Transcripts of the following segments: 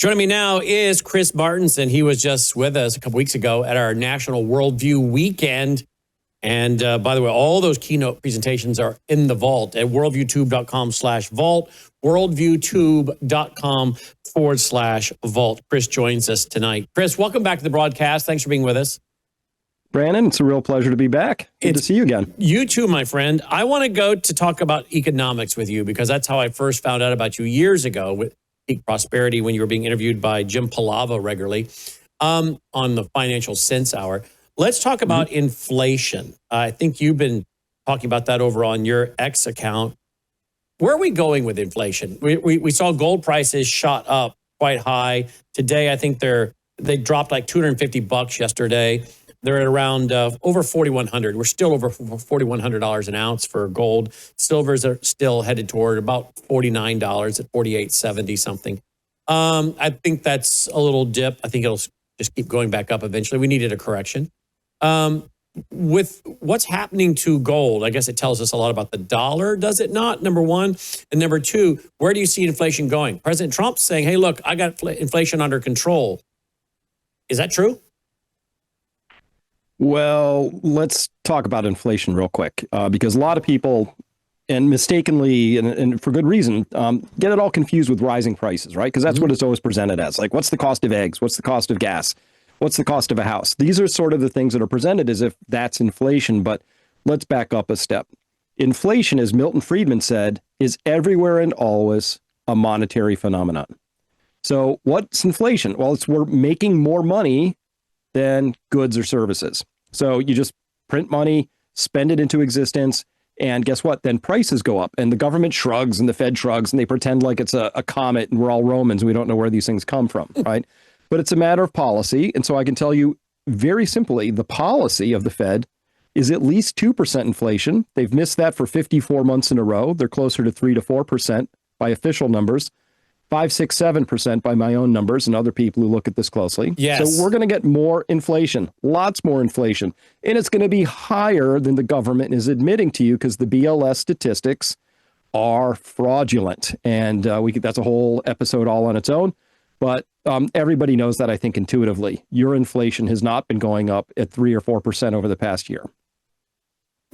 Joining me now is Chris Martenson. He was just with us a couple weeks ago at our National Worldview Weekend. And by the way, all those keynote presentations are in the vault at worldviewtube.com/vault, worldviewtube.com/vault. Chris joins us tonight. Chris, welcome back to the broadcast. Thanks for being with us. Brandon, it's a real pleasure to be back. Good to see you again. You too, my friend. I want to go to talk about economics with you because that's how I first found out about you years ago with Peak Prosperity when you were being interviewed by Jim Palava regularly on the Financial Sense Hour. Let's talk about inflation. I think you've been talking about that over on your X account. Where are we going with inflation? We saw gold prices shot up quite high. Today, I think they dropped like $250 yesterday. They're at around over $4,100. We're still over $4,100 an ounce for gold. Silvers are still headed toward about $49 at $48.70 something. I think that's a little dip. I think it'll just keep going back up eventually. We needed a correction. With what's happening to gold, I guess it tells us a lot about the dollar, does it not? Number one. And number two, where do you see inflation going? President Trump's saying, hey, look, I got inflation under control. Is that true? Well, let's talk about inflation real quick, because a lot of people, and mistakenly, and for good reason, get it all confused with rising prices, right? Because that's what it's always presented as. Like, what's the cost of eggs? What's the cost of gas? What's the cost of a house? These are sort of the things that are presented as if that's inflation, but let's back up a step. Inflation, as Milton Friedman said, is everywhere and always a monetary phenomenon. So what's inflation? Well, we're making more money than goods or services. So you just print money, spend it into existence, and guess what? Then prices go up, and the government shrugs, and the Fed shrugs, and they pretend like it's a comet, and we're all Romans, and we don't know where these things come from, right? But it's a matter of policy, and so I can tell you very simply, the policy of the Fed is at least 2% inflation. They've missed that for 54 months in a row. They're closer to 3 to 4% by official numbers. 5, 6, 7% by my own numbers and other people who look at this closely. Yes. So we're going to get more inflation, lots more inflation. And it's going to be higher than the government is admitting to you because the BLS statistics are fraudulent. And that's a whole episode all on its own. But everybody knows that, I think, intuitively. Your inflation has not been going up at 3 or 4% over the past year.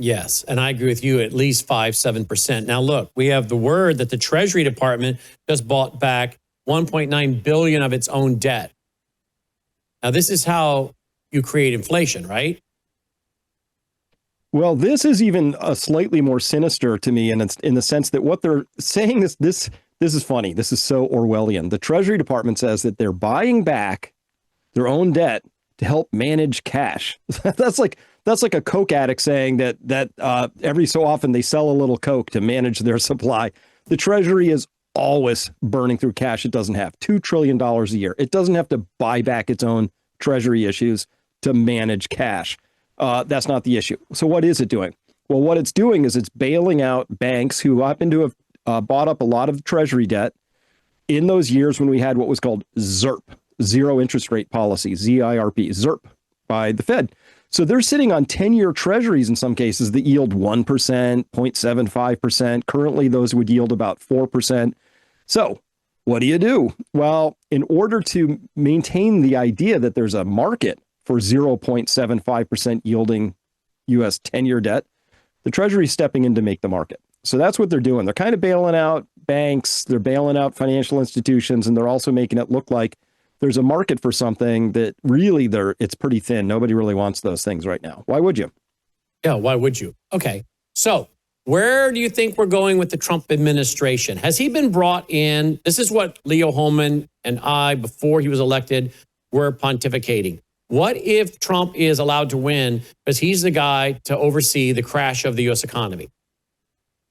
Yes, and I agree with you, at least 5, 7%. Now, look, we have the word that the Treasury Department just bought back $1.9 billion of its own debt. Now, this is how you create inflation, right? Well, this is even a slightly more sinister to me, and it's in the sense that what they're saying is this is funny. This is so Orwellian. The Treasury Department says that they're buying back their own debt to help manage cash. That's like a Coke addict saying that every so often they sell a little Coke to manage their supply. The Treasury is always burning through cash it doesn't have. $2 trillion a year. It doesn't have to buy back its own Treasury issues to manage cash. That's not the issue. So what is it doing? Well, what it's doing is it's bailing out banks who happen to have bought up a lot of Treasury debt in those years when we had what was called ZIRP, zero interest rate policy, ZIRP, ZIRP by the Fed. So they're sitting on 10-year treasuries in some cases that yield 1%, 0.75%. Currently, those would yield about 4%. So what do? Well, in order to maintain the idea that there's a market for 0.75% yielding U.S. 10-year debt, the Treasury is stepping in to make the market. So that's what they're doing. They're kind of bailing out banks, they're bailing out financial institutions, and they're also making it look like there's a market for something that really it's pretty thin. Nobody really wants those things right now. Why would you? Yeah, why would you? Okay, so where do you think we're going with the Trump administration? Has he been brought in? This is what Leo Holman and I, before he was elected, were pontificating. What if Trump is allowed to win because he's the guy to oversee the crash of the U.S. economy?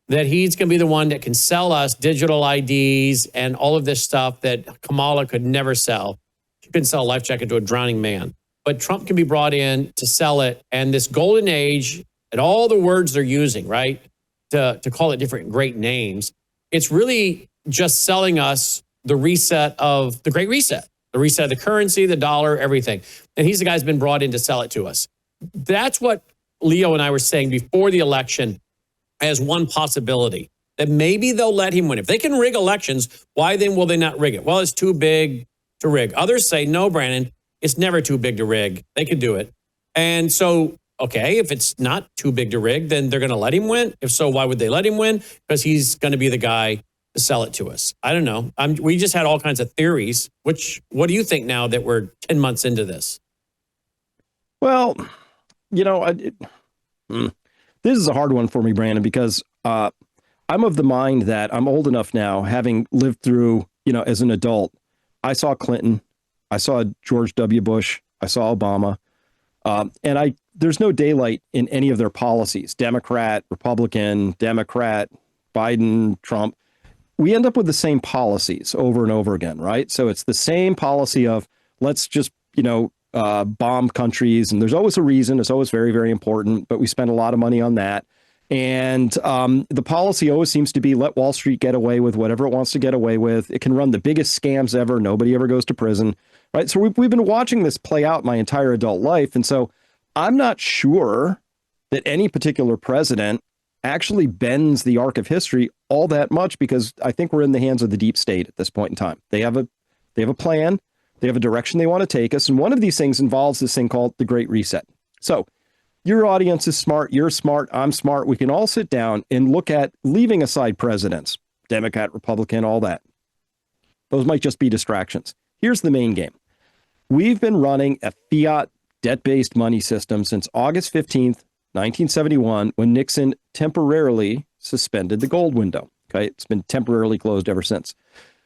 That he's going to be the one that can sell us digital IDs and all of this stuff that Kamala could never sell. She couldn't sell a life jacket to a drowning man. But Trump can be brought in to sell it. And this golden age and all the words they're using, right, to call it different great names, it's really just selling us the reset of the Great Reset, the reset of the currency, the dollar, everything. And he's the guy who's been brought in to sell it to us. That's what Leo and I were saying before the election as one possibility, that maybe they'll let him win. If they can rig elections, why then will they not rig it? Well, it's too big. to rig. Others say, no, Brandon, it's never too big to rig. They can do it. And so, okay, if it's not too big to rig, then they're going to let him win. If so, why would they let him win? Because he's going to be the guy to sell it to us. I don't know. We just had all kinds of theories. What do you think now that we're 10 months into this? Well, this is a hard one for me, Brandon, because I'm of the mind that I'm old enough now, having lived through, as an adult, I saw Clinton, I saw George W. Bush, I saw Obama, and there's no daylight in any of their policies, Democrat, Republican, Democrat, Biden, Trump. We end up with the same policies over and over again, right? So it's the same policy of let's just, bomb countries. And there's always a reason. It's always very, very important. But we spend a lot of money on that. And the policy always seems to be let Wall Street get away with whatever it wants to get away with. It can run the biggest scams ever. Nobody ever goes to prison, right? So we've been watching this play out my entire adult life. And so I'm not sure that any particular president actually bends the arc of history all that much, because I think we're in the hands of the deep state at this point in time. They have a plan. They have a direction they want to take us. And one of these things involves this thing called the Great Reset. So your audience is smart. You're smart. I'm smart. We can all sit down and look at, leaving aside presidents, Democrat, Republican, all that. Those might just be distractions. Here's the main game. We've been running a fiat debt-based money system since August 15th, 1971, when Nixon temporarily suspended the gold window. Okay, it's been temporarily closed ever since.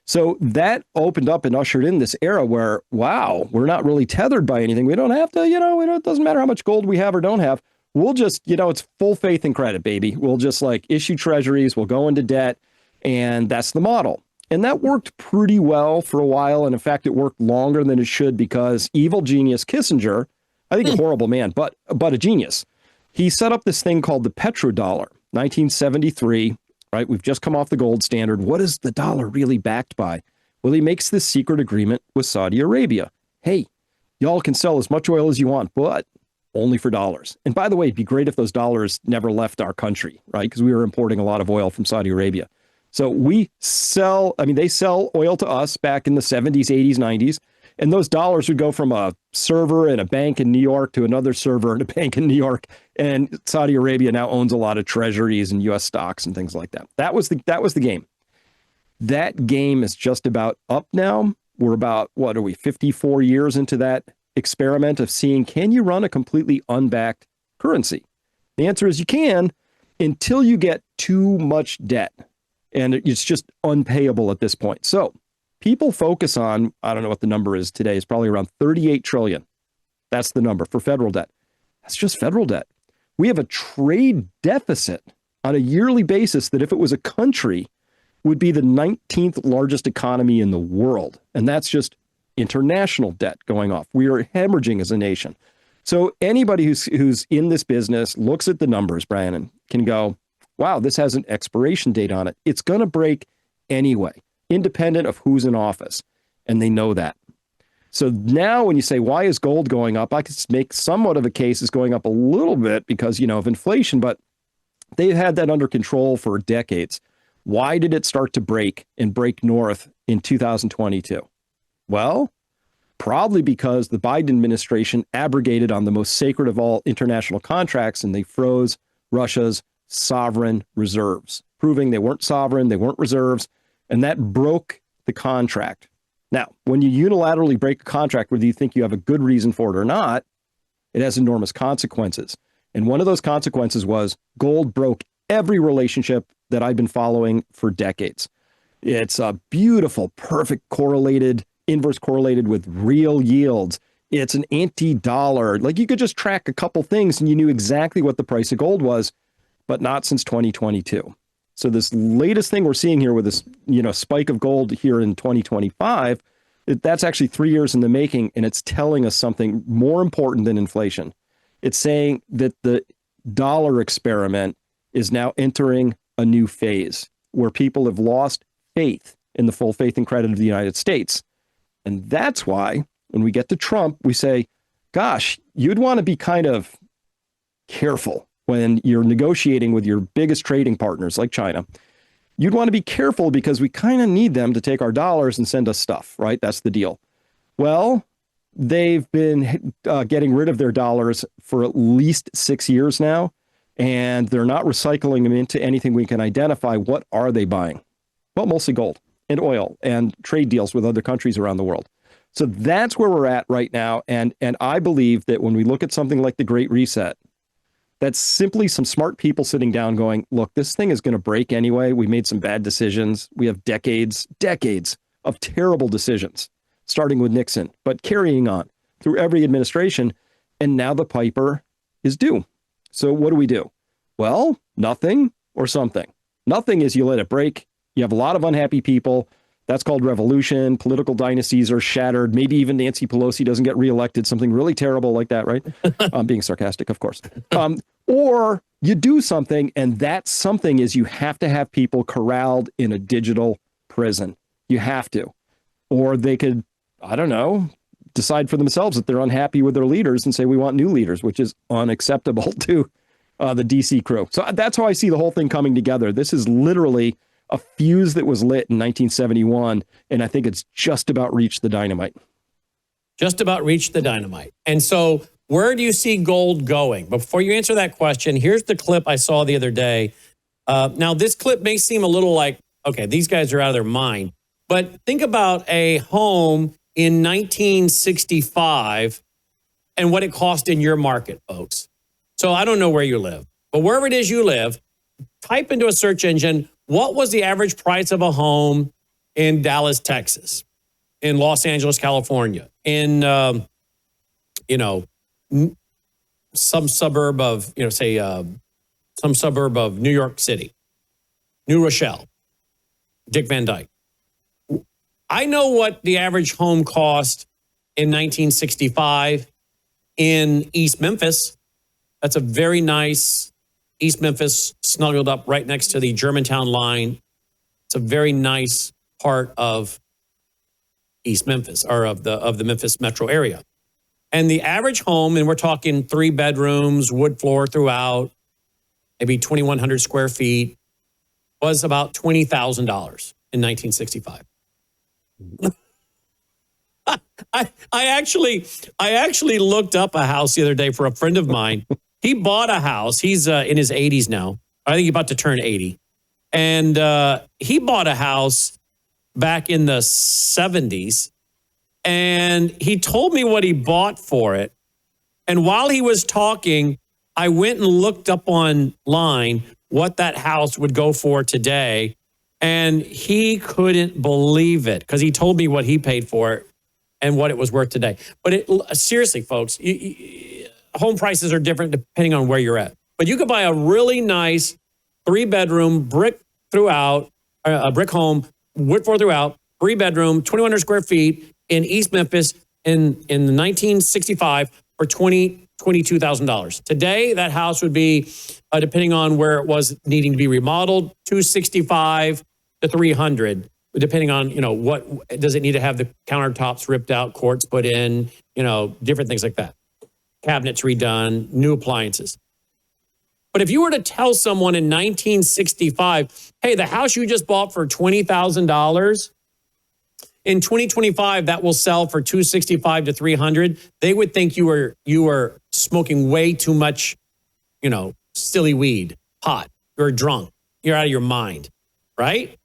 So that opened up and ushered in this era where, wow, we're not really tethered by anything. We don't have to, it doesn't matter how much gold we have or don't have. We'll just, it's full faith and credit, baby. We'll just issue treasuries. We'll go into debt. And that's the model. And that worked pretty well for a while. And in fact, it worked longer than it should, because evil genius Kissinger, I think a horrible man, but a genius. He set up this thing called the petrodollar, 1973. Right? We've just come off the gold standard. What is the dollar really backed by? Well, he makes this secret agreement with Saudi Arabia. Hey, y'all can sell as much oil as you want, but only for dollars. And by the way, it'd be great if those dollars never left our country, right? Because we were importing a lot of oil from Saudi Arabia. So they sell oil to us back in the 70s, 80s, 90s. And those dollars would go from a server in a bank in New York to another server in a bank in New York. And Saudi Arabia now owns a lot of treasuries and U.S. stocks and things like that. That was the game. That game is just about up now. We're about, 54 years into that experiment of seeing, can you run a completely unbacked currency? The answer is you can, until you get too much debt. And it's just unpayable at this point. So people focus on, I don't know what the number is today, it's probably around 38 trillion. That's the number for federal debt. That's just federal debt. We have a trade deficit on a yearly basis that, if it was a country, would be the 19th largest economy in the world. And that's just international debt going off. We are hemorrhaging as a nation. So anybody who's in this business looks at the numbers, Brian, and can go, wow, this has an expiration date on it. It's going to break anyway, independent of who's in office. And they know that. So now when you say, why is gold going up? I could make somewhat of a case it's going up a little bit because, of inflation, but they've had that under control for decades. Why did it start to break north in 2022? Well, probably because the Biden administration abrogated on the most sacred of all international contracts, and they froze Russia's sovereign reserves, proving they weren't sovereign, they weren't reserves, and that broke the contract. Now, when you unilaterally break a contract, whether you think you have a good reason for it or not, it has enormous consequences. And one of those consequences was gold broke every relationship that I've been following for decades. It's a beautiful, perfect inverse correlated with real yields. It's an anti-dollar. You could just track a couple things and you knew exactly what the price of gold was, but not since 2022. So this latest thing we're seeing here with this, spike of gold here in 2025, that's actually 3 years in the making, and it's telling us something more important than inflation. It's saying that the dollar experiment is now entering a new phase where people have lost faith in the full faith and credit of the United States. And that's why when we get to Trump, we say, gosh, you'd want to be kind of careful when you're negotiating with your biggest trading partners like China. You'd want to be careful because we kind of need them to take our dollars and send us stuff, right? That's the deal. Well, they've been getting rid of their dollars for at least 6 years now, and they're not recycling them into anything we can identify. What are they buying? Well, mostly gold and oil and trade deals with other countries around the world. So that's where we're at right now. And I believe that when we look at something like the Great Reset, that's simply some smart people sitting down going, look, this thing is going to break anyway. We made some bad decisions. We have decades of terrible decisions, starting with Nixon, but carrying on through every administration. And now the piper is due. So what do? Well, nothing or something. Nothing is you let it break. You have a lot of unhappy people. That's called revolution. Political dynasties are shattered. Maybe even Nancy Pelosi doesn't get reelected, something really terrible like that, right? I'm being sarcastic, of course. Or you do something, and that something is you have to have people corralled in a digital prison. You have to. Or they could, I don't know, decide for themselves that they're unhappy with their leaders and say, we want new leaders, which is unacceptable to the DC crew. So that's how I see the whole thing coming together. This is literally a fuse that was lit in 1971, and I think it's just about reached the dynamite. Just about reached the dynamite. And so where do you see gold going? Before you answer that question, here's the clip I saw the other day. Now, this clip may seem a little like, okay, these guys are out of their mind. But think about a home in 1965 and what it cost in your market, folks. So I don't know where you live, but wherever it is you live, type into a search engine, what was the average price of a home in Dallas, Texas, in Los Angeles, California, in, some suburb of, some suburb of New York City, New Rochelle, Dick Van Dyke. I know what the average home cost in 1965 in East Memphis. That's a very nice East Memphis, snuggled up right next to the Germantown line. It's a very nice part of East Memphis, or of the Memphis metro area. And the average home, and we're talking 3 bedrooms, wood floor throughout, maybe 2,100 square feet, was about $20,000 in 1965. I actually looked up a house the other day for a friend of mine. He bought a house. He's in his 80s now. I think he's about to turn 80. And he bought a house back in the 70s. And he told me what he bought for it. And while he was talking, I went and looked up online what that house would go for today. And he couldn't believe it because he told me what he paid for it and what it was worth today. But seriously, folks, home prices are different depending on where you're at. But you could buy a really nice 3-bedroom brick throughout, a brick home, wood floor throughout, 3-bedroom, 2,100 square feet in East Memphis in 1965 for $22,000. Today, that house would be, depending on where it was needing to be remodeled, $265,000 to $300,000. Depending on, what does it need to have the countertops ripped out, quartz put in, different things like that. Cabinets redone, new appliances. But if you were to tell someone in 1965, hey, the house you just bought for $20,000, in 2025, that will sell for $265,000 to $300,000, they would think you were smoking way too much, silly weed, pot. You're drunk. You're out of your mind, right?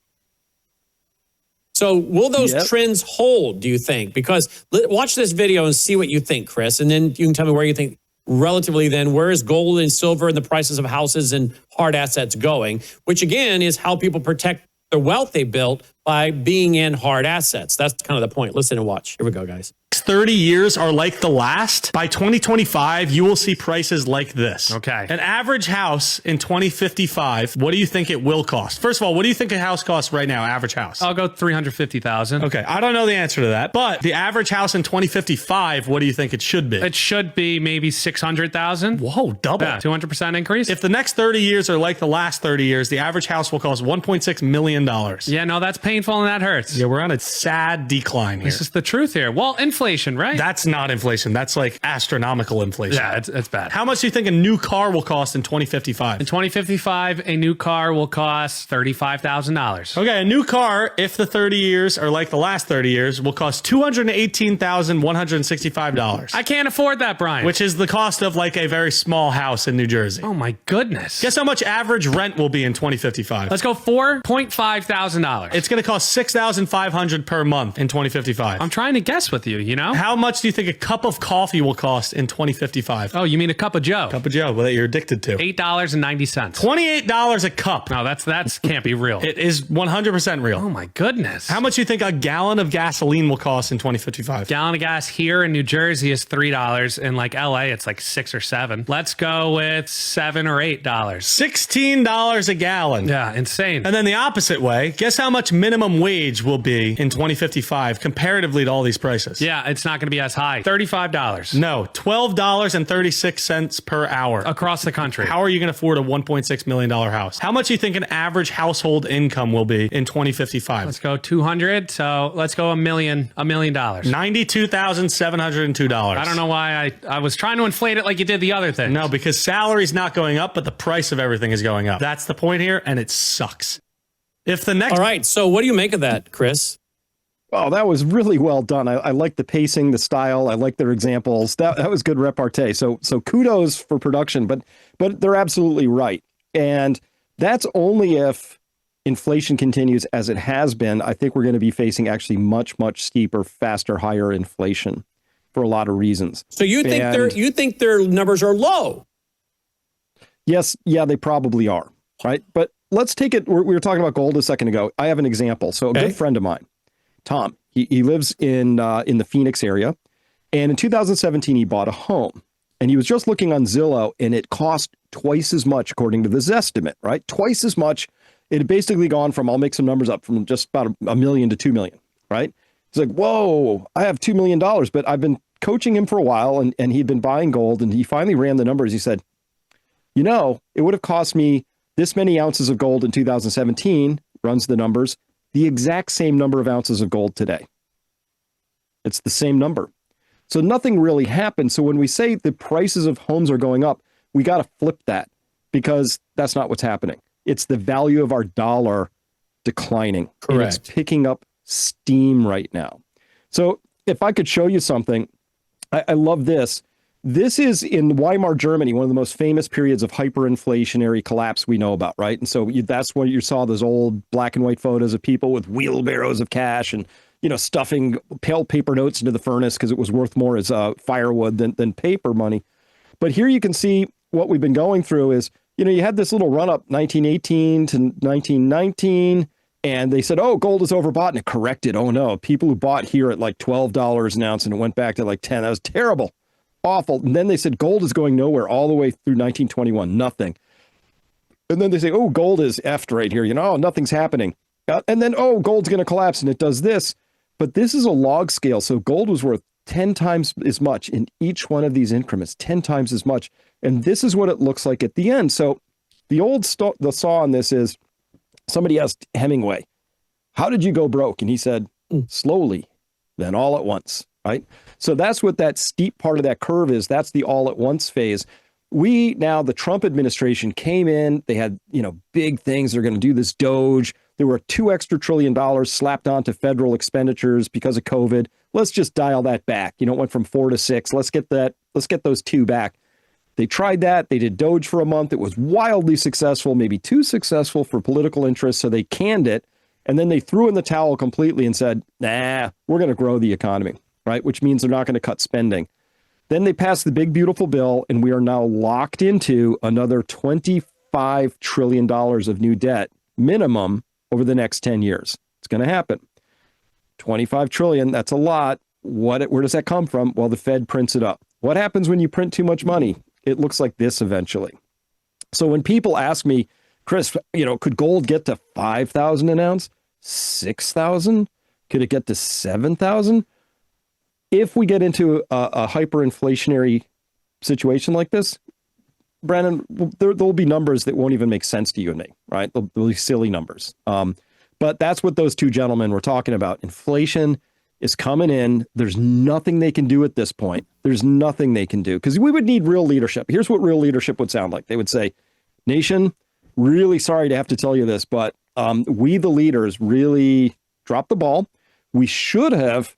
So will those trends hold, do you think? Because watch this video and see what you think, Chris. And then you can tell me where you think relatively then, where is gold and silver and the prices of houses and hard assets going? Which again is how people protect the wealth they built by being in hard assets. That's kind of the point. Listen and watch. Here we go, guys. 30 years are like the last. By 2025, you will see prices like this. Okay. An average house in 2055, what do you think it will cost? First of all, what do you think a house costs right now, average house? I'll go $350,000. Okay, I don't know the answer to that, but the average house in 2055, what do you think it should be? It should be maybe $600,000. Whoa, double. Yeah, 200% increase. If the next 30 years are like the last 30 years, the average house will cost $1.6 million. Yeah, no, that's painful. painful and that hurts. Yeah, we're on a sad decline here. This is the truth here. Well, inflation, right? That's not inflation. That's like astronomical inflation. Yeah, it's bad. How much do you think a new car will cost in 2055? In 2055, a new car will cost $35,000. Okay, a new car, if the 30 years are like the last 30 years, will cost $218,165. I can't afford that, Brian. Which is the cost of like a very small house in New Jersey. Oh my goodness. Guess how much average rent will be in 2055? Let's go $4.5 thousand. It's going to cost $6,500 per month in 2055. I'm trying to guess with you, you know? How much do you think a cup of coffee will cost in 2055? Oh, you mean a cup of Joe? Cup of Joe, that you're addicted to. $8.90. $28 a cup. No, that's can't be real. It is 100% real. Oh my goodness. How much do you think a gallon of gasoline will cost in 2055? Gallon of gas here in New Jersey is $3. In like LA, it's like $6 or $7. Let's go with $7 or $8. $16 a gallon. Yeah, insane. And then the opposite way, guess how much minimum wage will be in 2055 comparatively to all these prices? Yeah, it's not going to be as high. $35. No, $12.36 per hour. Across the country. How are you going to afford a $1.6 million house? How much do you think an average household income will be in 2055? Let's go 200. So let's go $1 million. $92,702. I don't know why I was trying to inflate it like you did the other thing. No, because salary's not going up, but the price of everything is going up. That's the point here, and it sucks. If the next... All right. So what do you make of that, Chris? Oh, that was really well done. I like the pacing, the style. I like their examples. That was good repartee. So kudos for production, but they're absolutely right. And that's only if inflation continues as it has been. I think we're going to be facing actually much, much steeper, faster, higher inflation for a lot of reasons. So you think their numbers are low? Yes, yeah, they probably are, right? But let's take it. We were talking about gold a second ago. I have an example. So a good friend of mine, Tom, he lives in the Phoenix area, and in 2017 he bought a home, and he was just looking on Zillow, and it cost twice as much according to this estimate, right? Twice as much. It had basically gone from, I'll make some numbers up, from just about $1 million to $2 million, right? It's like, whoa, I have $2 million, but I've been coaching him for a while, and he'd been buying gold, and he finally ran the numbers. He said, you know, it would have cost me this many ounces of gold in 2017, runs the numbers, the exact same number of ounces of gold today. It's the same number. So nothing really happened. So when we say the prices of homes are going up, we got to flip that, because that's not what's happening. It's the value of our dollar declining. Correct. And it's picking up steam right now. So if I could show you something, I love this. This is in Weimar, Germany, one of the most famous periods of hyperinflationary collapse we know about, right? And so that's when you saw those old black and white photos of people with wheelbarrows of cash and, you know, stuffing pale paper notes into the furnace because it was worth more as firewood than paper money. But here you can see what we've been going through is, you know, you had this little run up 1918 to 1919, and they said, oh, gold is overbought, and it corrected. Oh no, people who bought here at like $12 an ounce and it went back to like 10. That was terrible. Awful. And then they said gold is going nowhere all the way through 1921, nothing. And then they say, oh, gold is effed right here. You know, nothing's happening. And then, oh, gold's going to collapse, and it does this. But this is a log scale. So gold was worth 10 times as much in each one of these increments, 10 times as much. And this is what it looks like at the end. So the the saw on this is, somebody asked Hemingway, how did you go broke? And he said, slowly, then all at once. Right? So that's what that steep part of that curve is. That's the all at once phase. The Trump administration came in, they had, you know, big things. They're going to do this Doge. There were $2 extra trillion slapped onto federal expenditures because of COVID. Let's just dial that back. You know, it went from 4 to 6. Let's get those 2 back. They tried that. They did Doge for a month. It was wildly successful, maybe too successful for political interests. So they canned it. And then they threw in the towel completely and said, nah, we're going to grow the economy. Right, which means they're not going to cut spending. Then they passed the big, beautiful bill, and we are now locked into another $25 trillion of new debt minimum over the next 10 years. It's going to happen. 25 trillion, that's a lot. Where does that come from? Well, the Fed prints it up. What happens when you print too much money? It looks like this eventually. So when people ask me, Chris, you know, could gold get to 5,000 an ounce? 6,000? Could it get to 7,000? If we get into a hyperinflationary situation like this, Brandon, there will be numbers that won't even make sense to you and me, right? They'll be silly numbers. But that's what those two gentlemen were talking about. Inflation is coming in. There's nothing they can do at this point. There's nothing they can do because we would need real leadership. Here's what real leadership would sound like. They would say, nation, really sorry to have to tell you this, but we, the leaders, really dropped the ball. We should have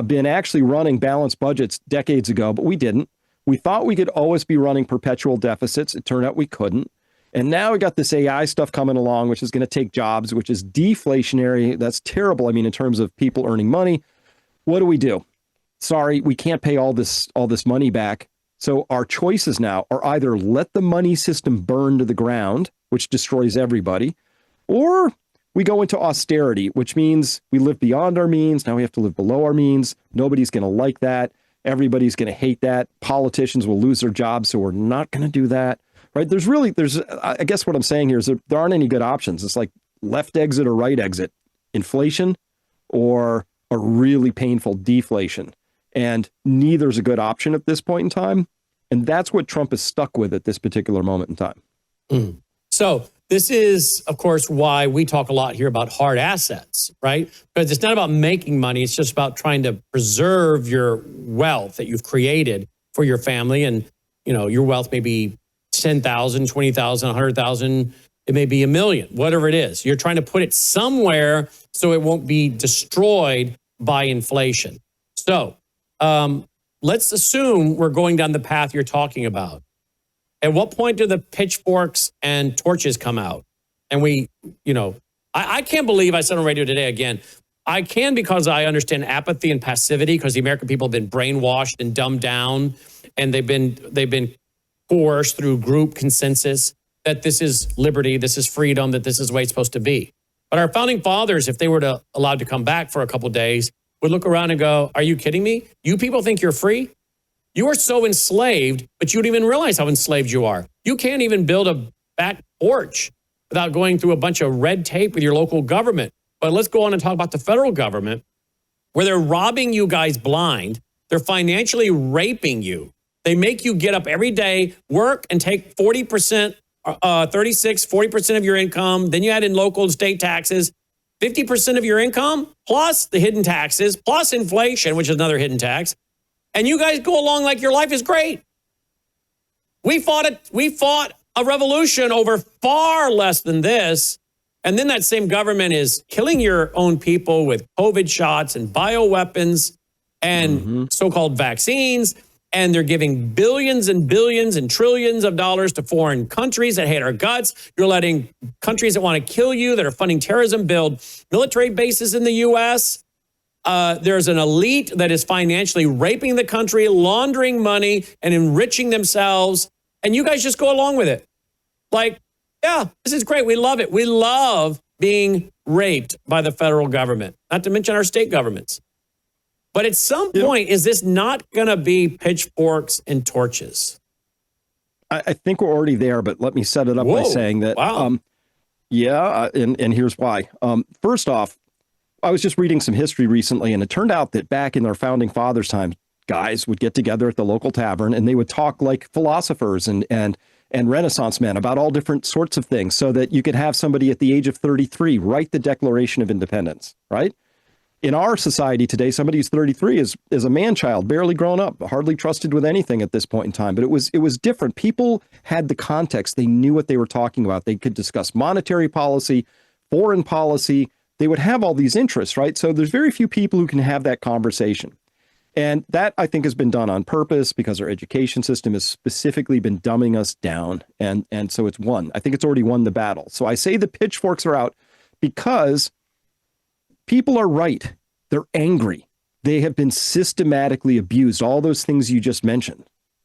been actually running balanced budgets decades ago, but we didn't. We thought we could always be running perpetual deficits. It turned out we couldn't. And now we got this AI stuff coming along, which is going to take jobs, which is deflationary. That's terrible. I mean, in terms of people earning money, what do? Sorry, we can't pay all this money back. So our choices now are either let the money system burn to the ground, which destroys everybody, or we go into austerity, which means we live beyond our means. Now we have to live below our means. Nobody's going to like that. Everybody's going to hate that. Politicians will lose their jobs, so we're not going to do that. Right? I guess what I'm saying here is that there aren't any good options. It's like left exit or right exit, inflation or a really painful deflation. And neither is a good option at this point in time. And that's what Trump is stuck with at this particular moment in time. Mm. So this is, of course, why we talk a lot here about hard assets, right? Because it's not about making money. It's just about trying to preserve your wealth that you've created for your family. And, your wealth may be 10,000, 20,000, 100,000. It may be $1 million, whatever it is. You're trying to put it somewhere so it won't be destroyed by inflation. So let's assume we're going down the path you're talking about. At what point do the pitchforks and torches come out? And I can't believe I said on radio today again. I can because I understand apathy and passivity because the American people have been brainwashed and dumbed down, and they've been coerced through group consensus that this is liberty, this is freedom, that this is the way it's supposed to be. But our founding fathers, if they were allowed to come back for a couple of days, would look around and go, are you kidding me? You people think you're free? You are so enslaved, but you don't even realize how enslaved you are. You can't even build a back porch without going through a bunch of red tape with your local government. But let's go on and talk about the federal government, where they're robbing you guys blind. They're financially raping you. They make you get up every day, work, and take 40%, 40% of your income. Then you add in local and state taxes, 50% of your income, plus the hidden taxes, plus inflation, which is another hidden tax. And you guys go along like your life is great. We fought a revolution over far less than this. And then that same government is killing your own people with COVID shots and bioweapons and so-called vaccines. And they're giving billions and billions and trillions of dollars to foreign countries that hate our guts. You're letting countries that want to kill you, that are funding terrorism, build military bases in the U.S. There's an elite that is financially raping the country, laundering money, and enriching themselves. And you guys just go along with it. Like, yeah, this is great. We love it. We love being raped by the federal government, not to mention our state governments. But at some point, is this not going to be pitchforks and torches? I think we're already there, but let me set it up by saying that, and here's why. First off, I was just reading some history recently, and it turned out that back in our founding fathers' time, guys would get together at the local tavern, and they would talk like philosophers and Renaissance men about all different sorts of things, so that you could have somebody at the age of 33 write the Declaration of Independence, right? In our society today, somebody who's 33 is a man-child, barely grown up, hardly trusted with anything at this point in time. But it was different. People had the context. They knew what they were talking about. They could discuss monetary policy, foreign policy. They would have all these interests, right? So there's very few people who can have that conversation. And that, I think, has been done on purpose because our education system has specifically been dumbing us down. And so it's won. I think it's already won the battle. So I say the pitchforks are out because people are right. They're angry. They have been systematically abused. All those things you just mentioned,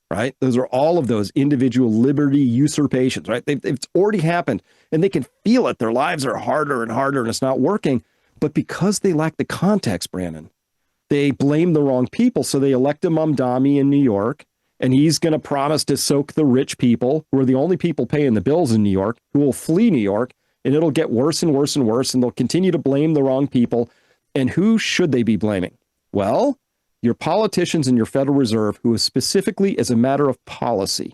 right? Those are all of those individual liberty usurpations, right? It's already happened and they can feel it. Their lives are harder and harder and it's not working. But because they lack the context, Brandon, they blame the wrong people. So they elect a Mamdani in New York, and he's going to promise to soak the rich people, who are the only people paying the bills in New York, who will flee New York. And it'll get worse and worse and worse, and they'll continue to blame the wrong people. And who should they be blaming? Well, your politicians and your Federal Reserve, who is specifically, as a matter of policy,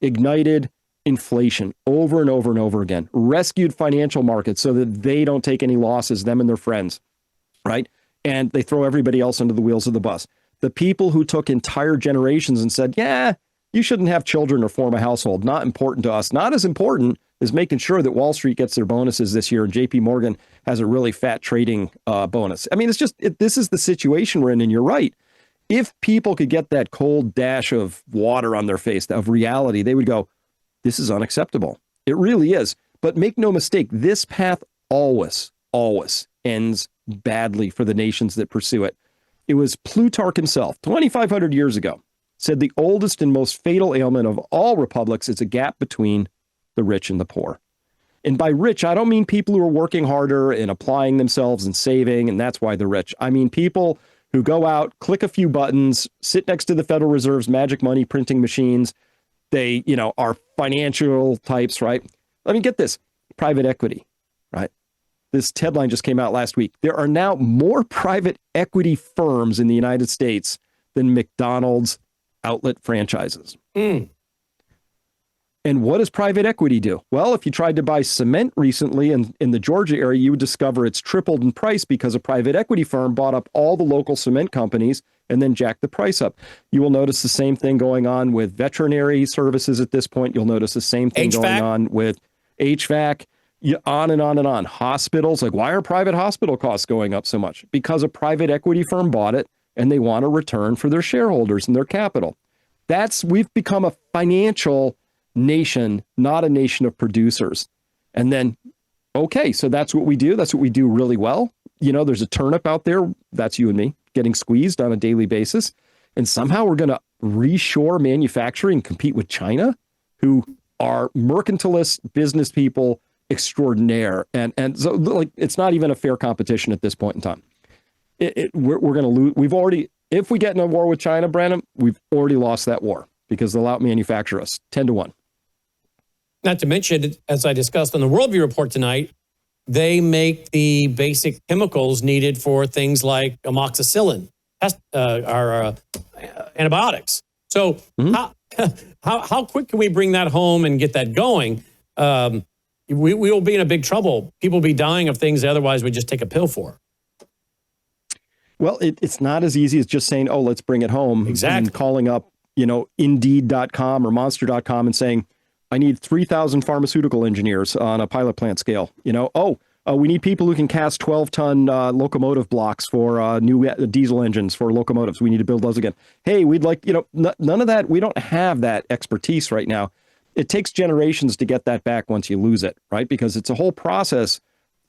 ignited inflation over and over and over again, rescued financial markets so that they don't take any losses, them and their friends, right? And they throw everybody else under the wheels of the bus. The people who took entire generations and said, yeah, you shouldn't have children or form a household, not important to us, not as important as making sure that Wall Street gets their bonuses this year and JP Morgan has a really fat trading bonus. I mean, it's just, this is the situation we're in, and you're right. If people could get that cold dash of water on their face, of reality, they would go, this is unacceptable. It really is. But make no mistake, this path always ends badly for the nations that pursue it. It was Plutarch himself, 2,500 years ago, said the oldest and most fatal ailment of all republics is a gap between the rich and the poor. And by rich, I don't mean people who are working harder and applying themselves and saving, and that's why they're rich. I mean people who go out, click a few buttons, sit next to the Federal Reserve's magic money printing machines. They, are financial types, right? Let me get this. Private equity, right? This headline just came out last week. There are now more private equity firms in the United States than McDonald's outlet franchises. And what does private equity do? Well, if you tried to buy cement recently in the Georgia area, you would discover it's tripled in price because a private equity firm bought up all the local cement companies and then jacked the price up. You will notice the same thing going on with veterinary services at this point. You'll notice the same thing going on with HVAC, on and on and on. Hospitals, like, why are private hospital costs going up so much? Because a private equity firm bought it and they want a return for their shareholders and their capital. We've become a financial nation, not a nation of producers. And then, okay, so that's what we do. That's what we do really well. There's a turnip out there. That's you and me getting squeezed on a daily basis. And somehow we're going to reshore manufacturing, compete with China, who are mercantilist business people extraordinaire. And so, like, it's not even a fair competition at this point in time. We're going to lose. If we get in a war with China, Brandon, we've already lost that war because they'll out-manufacture us 10-1. Not to mention, as I discussed on the Worldview Report tonight, they make the basic chemicals needed for things like amoxicillin, antibiotics. So how quick can we bring that home and get that going? We will be in a big trouble. People will be dying of things otherwise we just take a pill for. Well, it's not as easy as just saying, oh, let's bring it home. Exactly. And calling up, Indeed.com or Monster.com and saying, I need 3,000 pharmaceutical engineers on a pilot plant scale. We need people who can cast 12-ton locomotive blocks for new diesel engines for locomotives. We need to build those again. Hey, we'd like, none of that. We don't have that expertise right now. It takes generations to get that back once you lose it, right? Because it's a whole process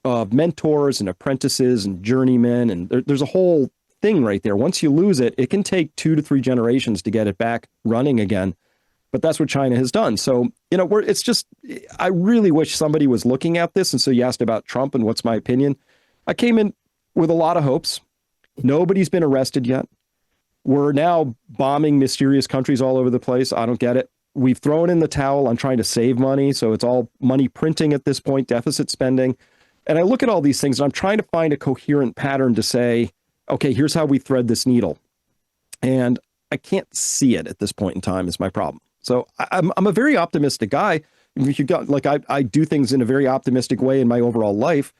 of mentors and apprentices and journeymen. And there's a whole thing right there. Once you lose it, it can take 2 to 3 generations to get it back running again. But that's what China has done. So, I really wish somebody was looking at this. And so you asked about Trump and what's my opinion. I came in with a lot of hopes. Nobody's been arrested yet. We're now bombing mysterious countries all over the place. I don't get it. We've thrown in the towel on trying to save money. So it's all money printing at this point, deficit spending. And I look at all these things and I'm trying to find a coherent pattern to say, okay, here's how we thread this needle. And I can't see it at this point in time is my problem. So I'm a very optimistic guy. I do things in a very optimistic way in my overall life,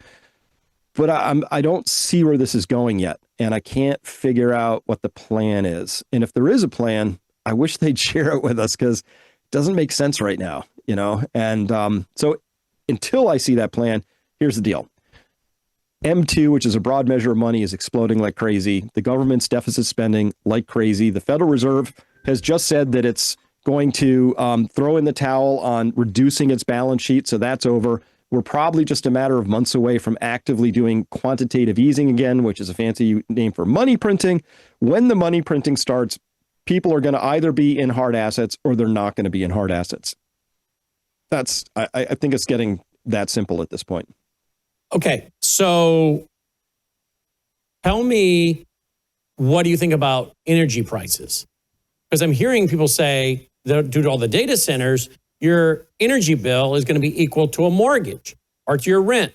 but I don't see where this is going yet. And I can't figure out what the plan is. And if there is a plan, I wish they'd share it with us because it doesn't make sense right now, And so until I see that plan, here's the deal. M2, which is a broad measure of money, is exploding like crazy. The government's deficit spending like crazy. The Federal Reserve has just said that it's going to throw in the towel on reducing its balance sheet. So that's over. We're probably just a matter of months away from actively doing quantitative easing again, which is a fancy name for money printing. When the money printing starts, people are going to either be in hard assets or they're not going to be in hard assets. I think it's getting that simple at this point. Okay, so tell me, what do you think about energy prices? Because I'm hearing people say that due to all the data centers, your energy bill is going to be equal to a mortgage or to your rent.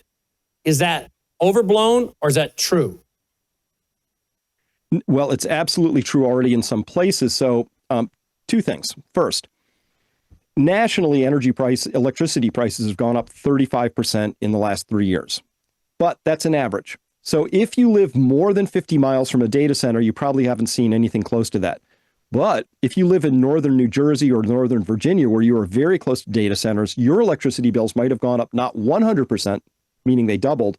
Is that overblown or is that true? Well, it's absolutely true already in some places. So 2 things. First, nationally, electricity prices have gone up 35% in the last 3 years. But that's an average. So if you live more than 50 miles from a data center, you probably haven't seen anything close to that. But if you live in northern New Jersey or northern Virginia, where you are very close to data centers, your electricity bills might have gone up not 100%, meaning they doubled,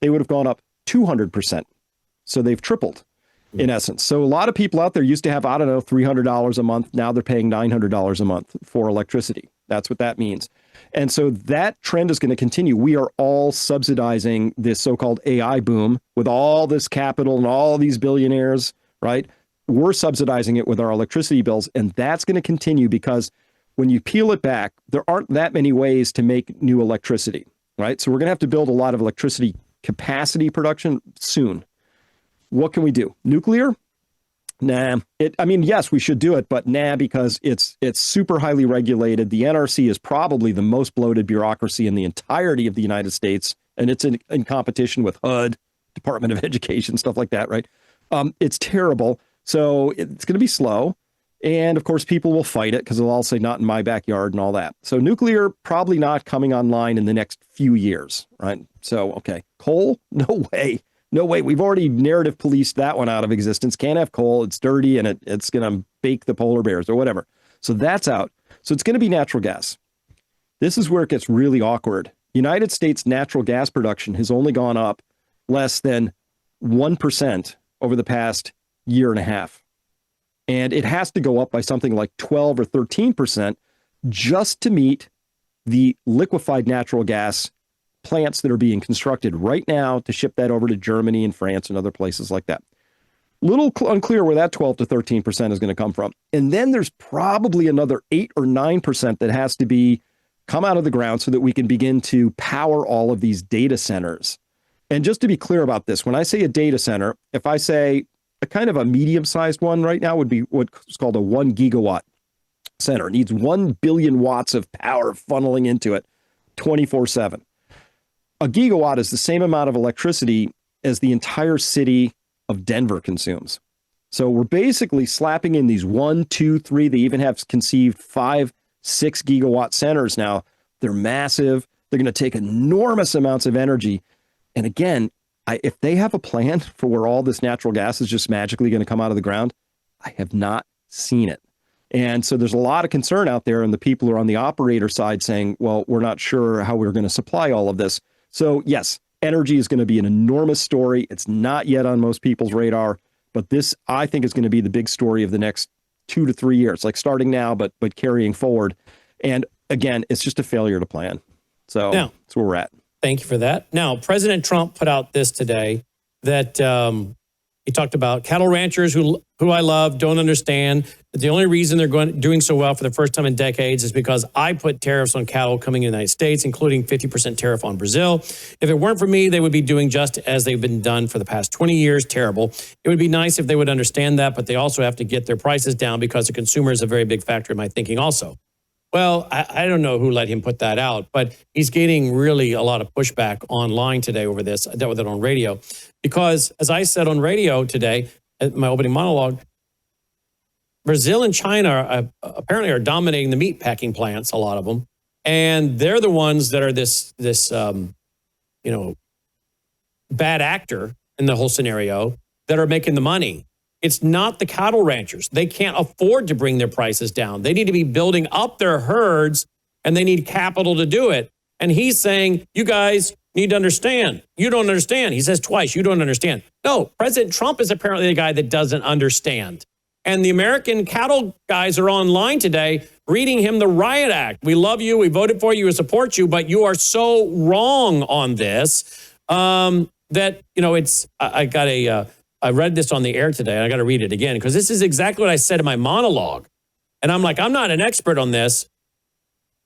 they would have gone up 200%. So they've tripled in essence. So a lot of people out there used to have, I don't know, $300 a month. Now they're paying $900 a month for electricity. That's what that means. And so that trend is going to continue. We are all subsidizing this so-called AI boom with all this capital and all these billionaires, right? We're subsidizing it with our electricity bills. And that's going to continue because when you peel it back, there aren't that many ways to make new electricity, right? So we're going to have to build a lot of electricity capacity production soon. What can we do? Nuclear? Nah. Yes, we should do it, but nah, because it's super highly regulated. The NRC is probably the most bloated bureaucracy in the entirety of the United States, and it's in competition with HUD, Department of Education, stuff like that, right? It's terrible. So it's going to be slow. And of course, people will fight it because they'll all say, not in my backyard and all that. So nuclear, probably not coming online in the next few years, right? So, okay. Coal? No way. No way. We've already narrative policed that one out of existence. Can't have coal. It's dirty and it's going to bake the polar bears or whatever. So that's out. So it's going to be natural gas. This is where it gets really awkward. United States natural gas production has only gone up less than 1% over the past year and a half. And it has to go up by something like 12 or 13% just to meet the liquefied natural gas plants that are being constructed right now to ship that over to Germany and France and other places like that. Little unclear where that 12 to 13% is going to come from. And then there's probably another 8 or 9% that has to come out of the ground so that we can begin to power all of these data centers. And just to be clear about this, when I say a data center, if I say a kind of a medium-sized one right now would be what's called a 1 gigawatt center. It needs 1 billion watts of power funneling into it 24/7. A gigawatt is the same amount of electricity as the entire city of Denver consumes. So we're basically slapping in these 1, 2, 3. They even have conceived 5, 6 gigawatt centers now. They're massive. They're going to take enormous amounts of energy. And again, if they have a plan for where all this natural gas is just magically going to come out of the ground, I have not seen it. And so there's a lot of concern out there, and the people who are on the operator side saying, well, we're not sure how we're going to supply all of this. So yes, energy is going to be an enormous story. It's not yet on most people's radar, but this, I think, is going to be the big story of the next 2 to 3 years, like starting now, but carrying forward. And again, it's just a failure to plan. So that's where we're at. Thank you for that. Now, President Trump put out this today that he talked about cattle ranchers who I love don't understand that the only reason they're doing so well for the first time in decades is because I put tariffs on cattle coming in the United States, including 50% tariff on Brazil. If it weren't for me, they would be doing just as they've been done for the past 20 years. Terrible. It would be nice if they would understand that, but they also have to get their prices down because the consumer is a very big factor in my thinking also. Well, I don't know who let him put that out, but he's getting really a lot of pushback online today over this. I dealt with it on radio because, as I said on radio today, at my opening monologue, Brazil and China apparently are dominating the meat packing plants, a lot of them, and they're the ones that are this bad actor in the whole scenario that are making the money. It's not the cattle ranchers. They can't afford to bring their prices down. They need to be building up their herds, and they need capital to do it. And he's saying, you guys need to understand. You don't understand. He says twice, you don't understand. No, President Trump is apparently the guy that doesn't understand. And the American cattle guys are online today reading him the Riot Act. We love you. We voted for you. We support you. But you are so wrong on this that, it's, I read this on the air today, and I got to read it again, because this is exactly what I said in my monologue. And I'm like, I'm not an expert on this,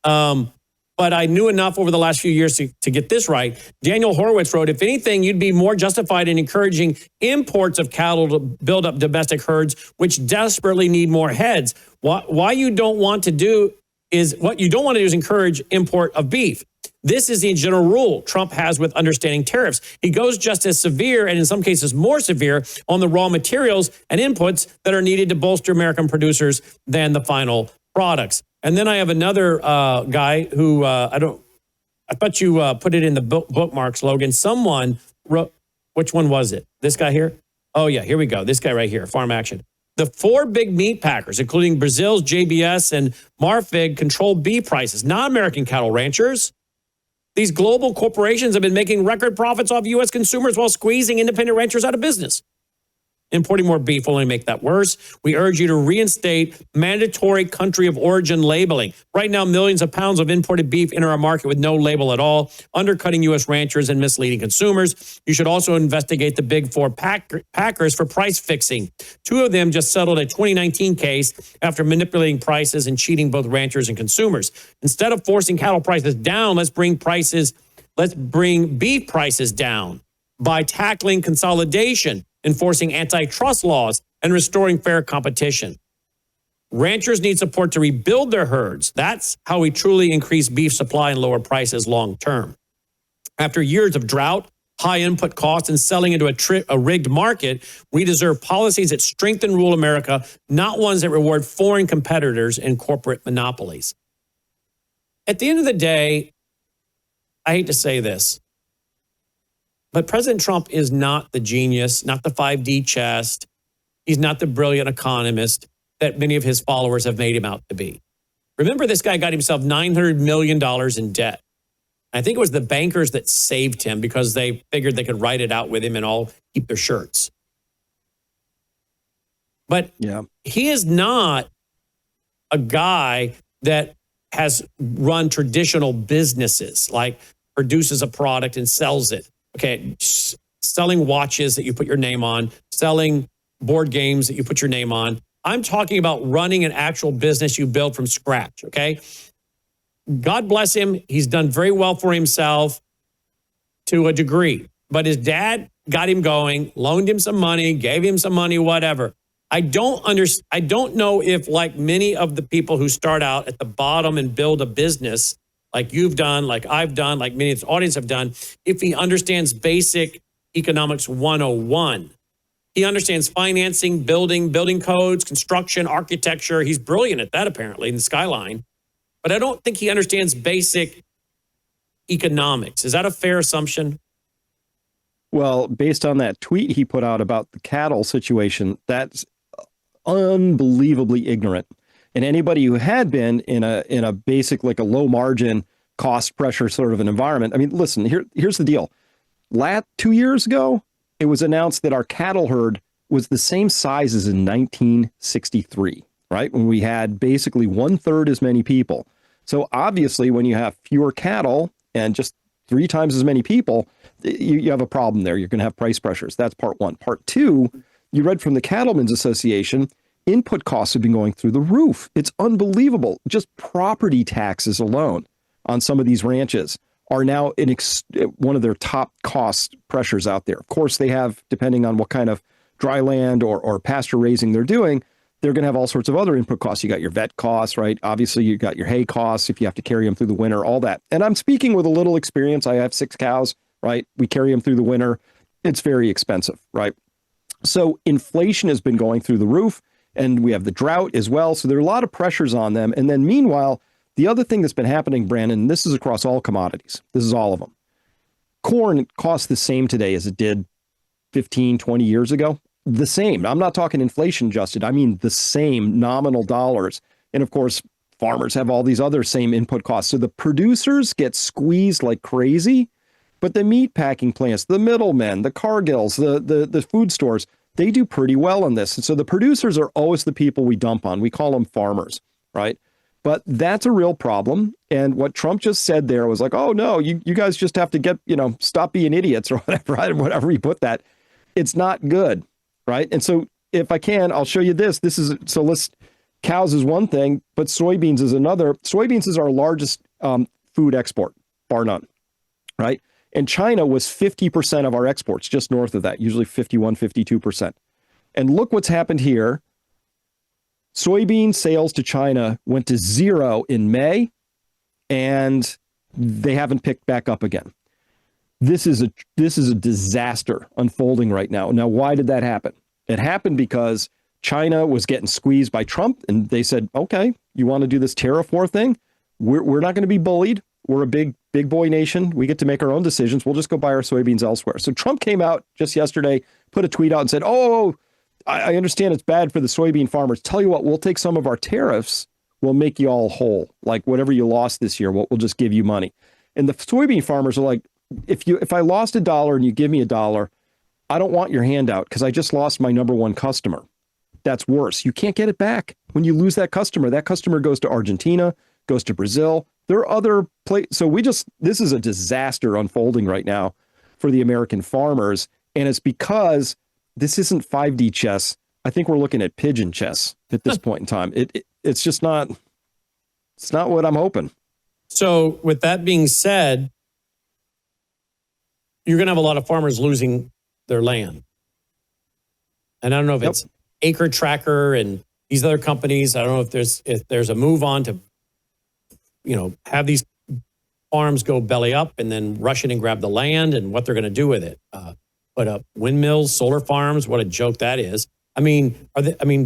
but I knew enough over the last few years to get this right. Daniel Horowitz wrote, if anything, you'd be more justified in encouraging imports of cattle to build up domestic herds, which desperately need more heads. What you don't want to do is encourage import of beef. This is the general rule Trump has with understanding tariffs. He goes just as severe, and in some cases more severe, on the raw materials and inputs that are needed to bolster American producers than the final products. And then I have another guy who I thought you put it in the bookmarks, Logan. Someone wrote, which one was it? This guy here? Oh, yeah, here we go. This guy right here, Farm Action. The 4 big meat packers, including Brazil's JBS and Marfrig, control beef prices, not American cattle ranchers. These global corporations have been making record profits off U.S. consumers while squeezing independent ranchers out of business. Importing more beef will only make that worse. We urge you to reinstate mandatory country of origin labeling. Right now, millions of pounds of imported beef enter our market with no label at all, undercutting U.S. ranchers and misleading consumers. You should also investigate the big 4 packers for price fixing. 2 of them just settled a 2019 case after manipulating prices and cheating both ranchers and consumers. Instead of forcing cattle prices down, let's bring beef prices down by tackling consolidation, enforcing antitrust laws, and restoring fair competition. Ranchers need support to rebuild their herds. That's how we truly increase beef supply and lower prices long term. After years of drought, high input costs, and selling into a rigged market, we deserve policies that strengthen rural America, not ones that reward foreign competitors and corporate monopolies. At the end of the day, I hate to say this, but President Trump is not the genius, not the 5D chest. He's not the brilliant economist that many of his followers have made him out to be. Remember, this guy got himself $900 million in debt. I think it was the bankers that saved him because they figured they could write it out with him and all keep their shirts. But he is not a guy that has run traditional businesses, like produces a product and sells it. Okay, selling watches that you put your name on, selling board games that you put your name on. I'm talking about running an actual business you build from scratch, okay? God bless him. He's done very well for himself to a degree. But his dad got him going, loaned him some money, gave him some money, whatever. I don't know if, like many of the people who start out at the bottom and build a business, like you've done, like I've done, like many of the audience have done, if he understands basic economics 101. He understands financing, building codes, construction, architecture. He's brilliant at that, apparently, in the skyline. But I don't think he understands basic economics. Is that a fair assumption? Well, based on that tweet he put out about the cattle situation, that's unbelievably ignorant. And anybody who had been in a basic, like a low margin cost pressure sort of an environment. I mean, listen, here's the deal. 2 years ago, it was announced that our cattle herd was the same size as in 1963, right? When we had basically 1/3 as many people. So obviously, when you have fewer cattle and just 3 times as many people, you have a problem there. You're going to have price pressures. That's part one. Part two, you read from the Cattlemen's Association, input costs have been going through the roof. It's unbelievable. Just property taxes alone on some of these ranches are now one of their top cost pressures out there. Of course, they have, depending on what kind of dry land or pasture raising they're doing, they're going to have all sorts of other input costs. You got your vet costs, right? Obviously, you got your hay costs if you have to carry them through the winter, all that. And I'm speaking with a little experience. I have 6 cows, right? We carry them through the winter. It's very expensive, right? So inflation has been going through the roof. And we have the drought as well. So there are a lot of pressures on them. And then meanwhile, the other thing that's been happening, Brandon, and this is across all commodities. This is all of them. Corn costs the same today as it did 15, 20 years ago. The same. I'm not talking inflation adjusted. I mean, the same nominal dollars. And of course, farmers have all these other same input costs. So the producers get squeezed like crazy, but the meat packing plants, the middlemen, the Cargills, the food stores, they do pretty well on this. And so the producers are always the people we dump on. We call them farmers, right? But that's a real problem. And what Trump just said there was like, oh, no, you guys just have to get, stop being idiots or whatever, right? Whatever he put that. It's not good, right? And so if I can, I'll show you this. Cows is one thing, but soybeans is another. Soybeans is our largest food export, bar none, right? And China was 50% of our exports, just north of that, usually 51, 52%. And look what's happened here. Soybean sales to China went to 0 in May, and they haven't picked back up again. This is a disaster unfolding right now. Now, why did that happen? It happened because China was getting squeezed by Trump, and they said, okay, you want to do this tariff war thing? We're not going to be bullied. We're a big boy nation. We get to make our own decisions. We'll just go buy our soybeans elsewhere. So Trump came out just yesterday, put a tweet out and said, oh, I understand it's bad for the soybean farmers. Tell you what, we'll take some of our tariffs. We'll make you all whole. Like whatever you lost this year, we'll just give you money. And the soybean farmers are like, if I lost $1 and you give me $1, I don't want your handout because I just lost my number one customer. That's worse. You can't get it back. When you lose that customer goes to Argentina, goes to Brazil. There are other places. So this is a disaster unfolding right now for the American farmers. And it's because this isn't 5D chess. I think we're looking at pigeon chess at this point in time. It's just not, it's not what I'm hoping. So with that being said, you're going to have a lot of farmers losing their land. And I don't know if it's Acre Tracker and these other companies. I don't know if there's a move on to, have these farms go belly up and then rush in and grab the land and what they're going to do with it. But windmills, solar farms, what a joke that is. I mean,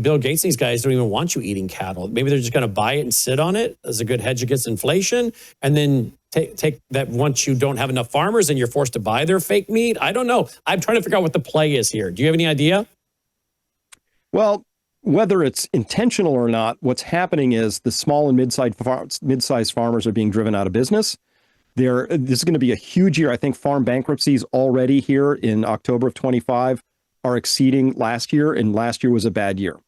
Bill Gates, these guys don't even want you eating cattle. Maybe they're just going to buy it and sit on it as a good hedge against inflation. And then take that once you don't have enough farmers and you're forced to buy their fake meat. I don't know. I'm trying to figure out what the play is here. Do you have any idea? Well, whether it's intentional or not, what's happening is the small and mid-sized farmers are being driven out of business. This is going to be a huge year. I think farm bankruptcies already here in October of 25 are exceeding last year, and last year was a bad year.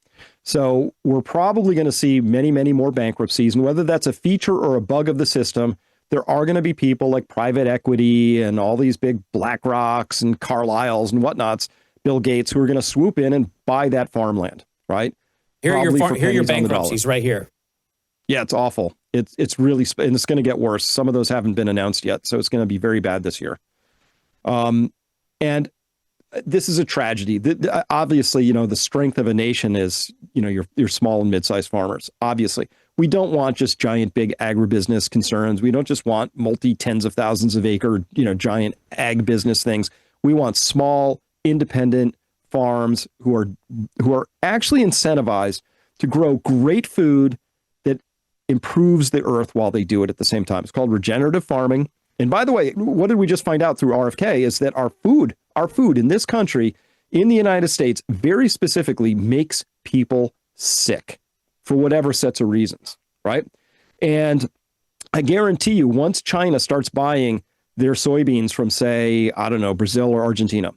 So we're probably going to see many, many more bankruptcies. And whether that's a feature or a bug of the system, there are going to be people like private equity and all these big BlackRocks and Carlyles and whatnots, Bill Gates, who are going to swoop in and buy that farmland, right? Here are your bankruptcies right here. Yeah, it's awful. It's really, and it's going to get worse. Some of those haven't been announced yet, so it's going to be very bad this year. And this is a tragedy. Obviously, the strength of a nation is, your small and mid-sized farmers. Obviously, we don't want just giant, big agribusiness concerns. We don't just want tens of thousands of acre, giant ag business things. We want small, independent farms who are actually incentivized to grow great food that improves the earth while they do it at the same time. It's called regenerative farming. And by the way, what did we just find out through RFK is that our food in this country, in the United States, very specifically makes people sick for whatever sets of reasons, right? And I guarantee you, once China starts buying their soybeans from, say, I don't know, Brazil or Argentina,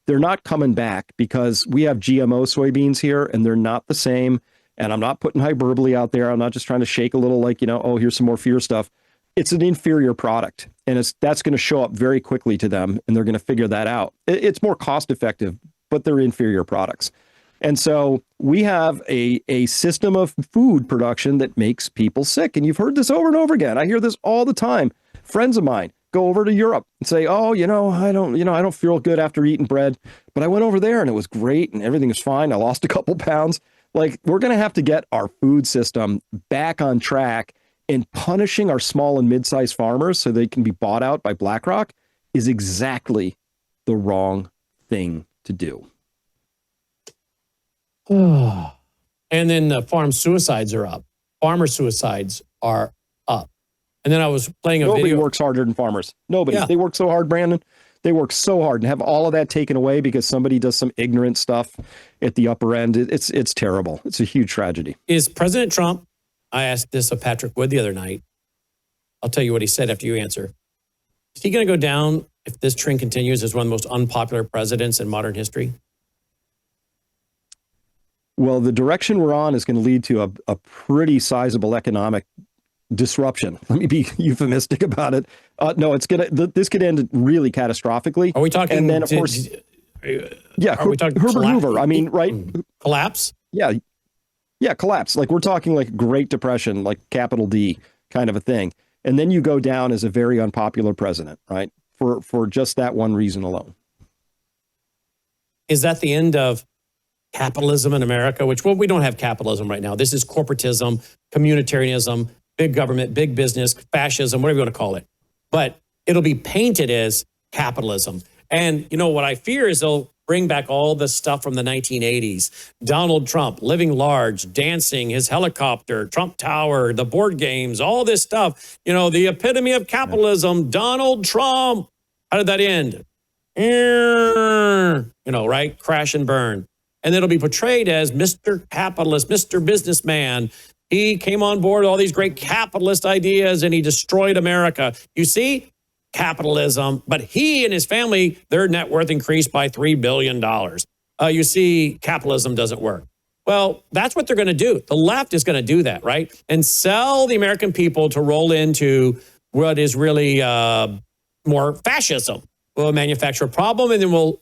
they're not coming back because we have GMO soybeans here and they're not the same. And I'm not putting hyperbole out there. I'm not just trying to shake a little like, oh, here's some more fear stuff. It's an inferior product, and that's going to show up very quickly to them, and they're going to figure that out. It's more cost effective, but they're inferior products. And so we have a system of food production that makes people sick. And you've heard this over and over again. I hear this all the time. Friends of mine go over to Europe and say, oh, I don't feel good after eating bread, but I went over there and it was great and everything was fine. I lost a couple pounds. Like, we're going to have to get our food system back on track. And punishing our small and mid-sized farmers so they can be bought out by BlackRock is exactly the wrong thing to do. And then the farm suicides are up. Farmer suicides are up. And then I was playing a video. Nobody works harder than farmers. Nobody. Yeah. They work so hard, Brandon. They work so hard, and have all of that taken away because somebody does some ignorant stuff at the upper end. It's terrible. It's a huge tragedy. Is President Trump, I asked this of Patrick Wood the other night. I'll tell you what he said after you answer. Is he going to go down, if this trend continues, as one of the most unpopular presidents in modern history? Well, the direction we're on is going to lead to a pretty sizable disruption. Let me be euphemistic about it. No, this could end really catastrophically. Are we talking? And then, of course, are we talking Herbert Hoover? I mean, right? Collapse? Yeah, collapse. Like, we're talking like Great Depression, like capital D kind of a thing. And then you go down as a very unpopular president, right? For just that one reason alone. Is that the end of capitalism in America? We don't have capitalism right now. This is corporatism, communitarianism, big government, big business, fascism, whatever you want to call it. But it'll be painted as capitalism. And what I fear is they'll bring back all the stuff from the 1980s. Donald Trump living large, dancing, his helicopter, Trump Tower, the board games, all this stuff. You know, the epitome of capitalism, Donald Trump. How did that end? You know, right? Crash and burn. And it'll be portrayed as Mr. Capitalist, Mr. Businessman. He came on board with all these great capitalist ideas and he destroyed America. You see, capitalism, but he and his family, their net worth increased by $3 billion. You see, capitalism doesn't work. Well, that's what they're going to do. The left is going to do that, right? And sell the American people to roll into what is really more fascism. We'll manufacture a problem and then we'll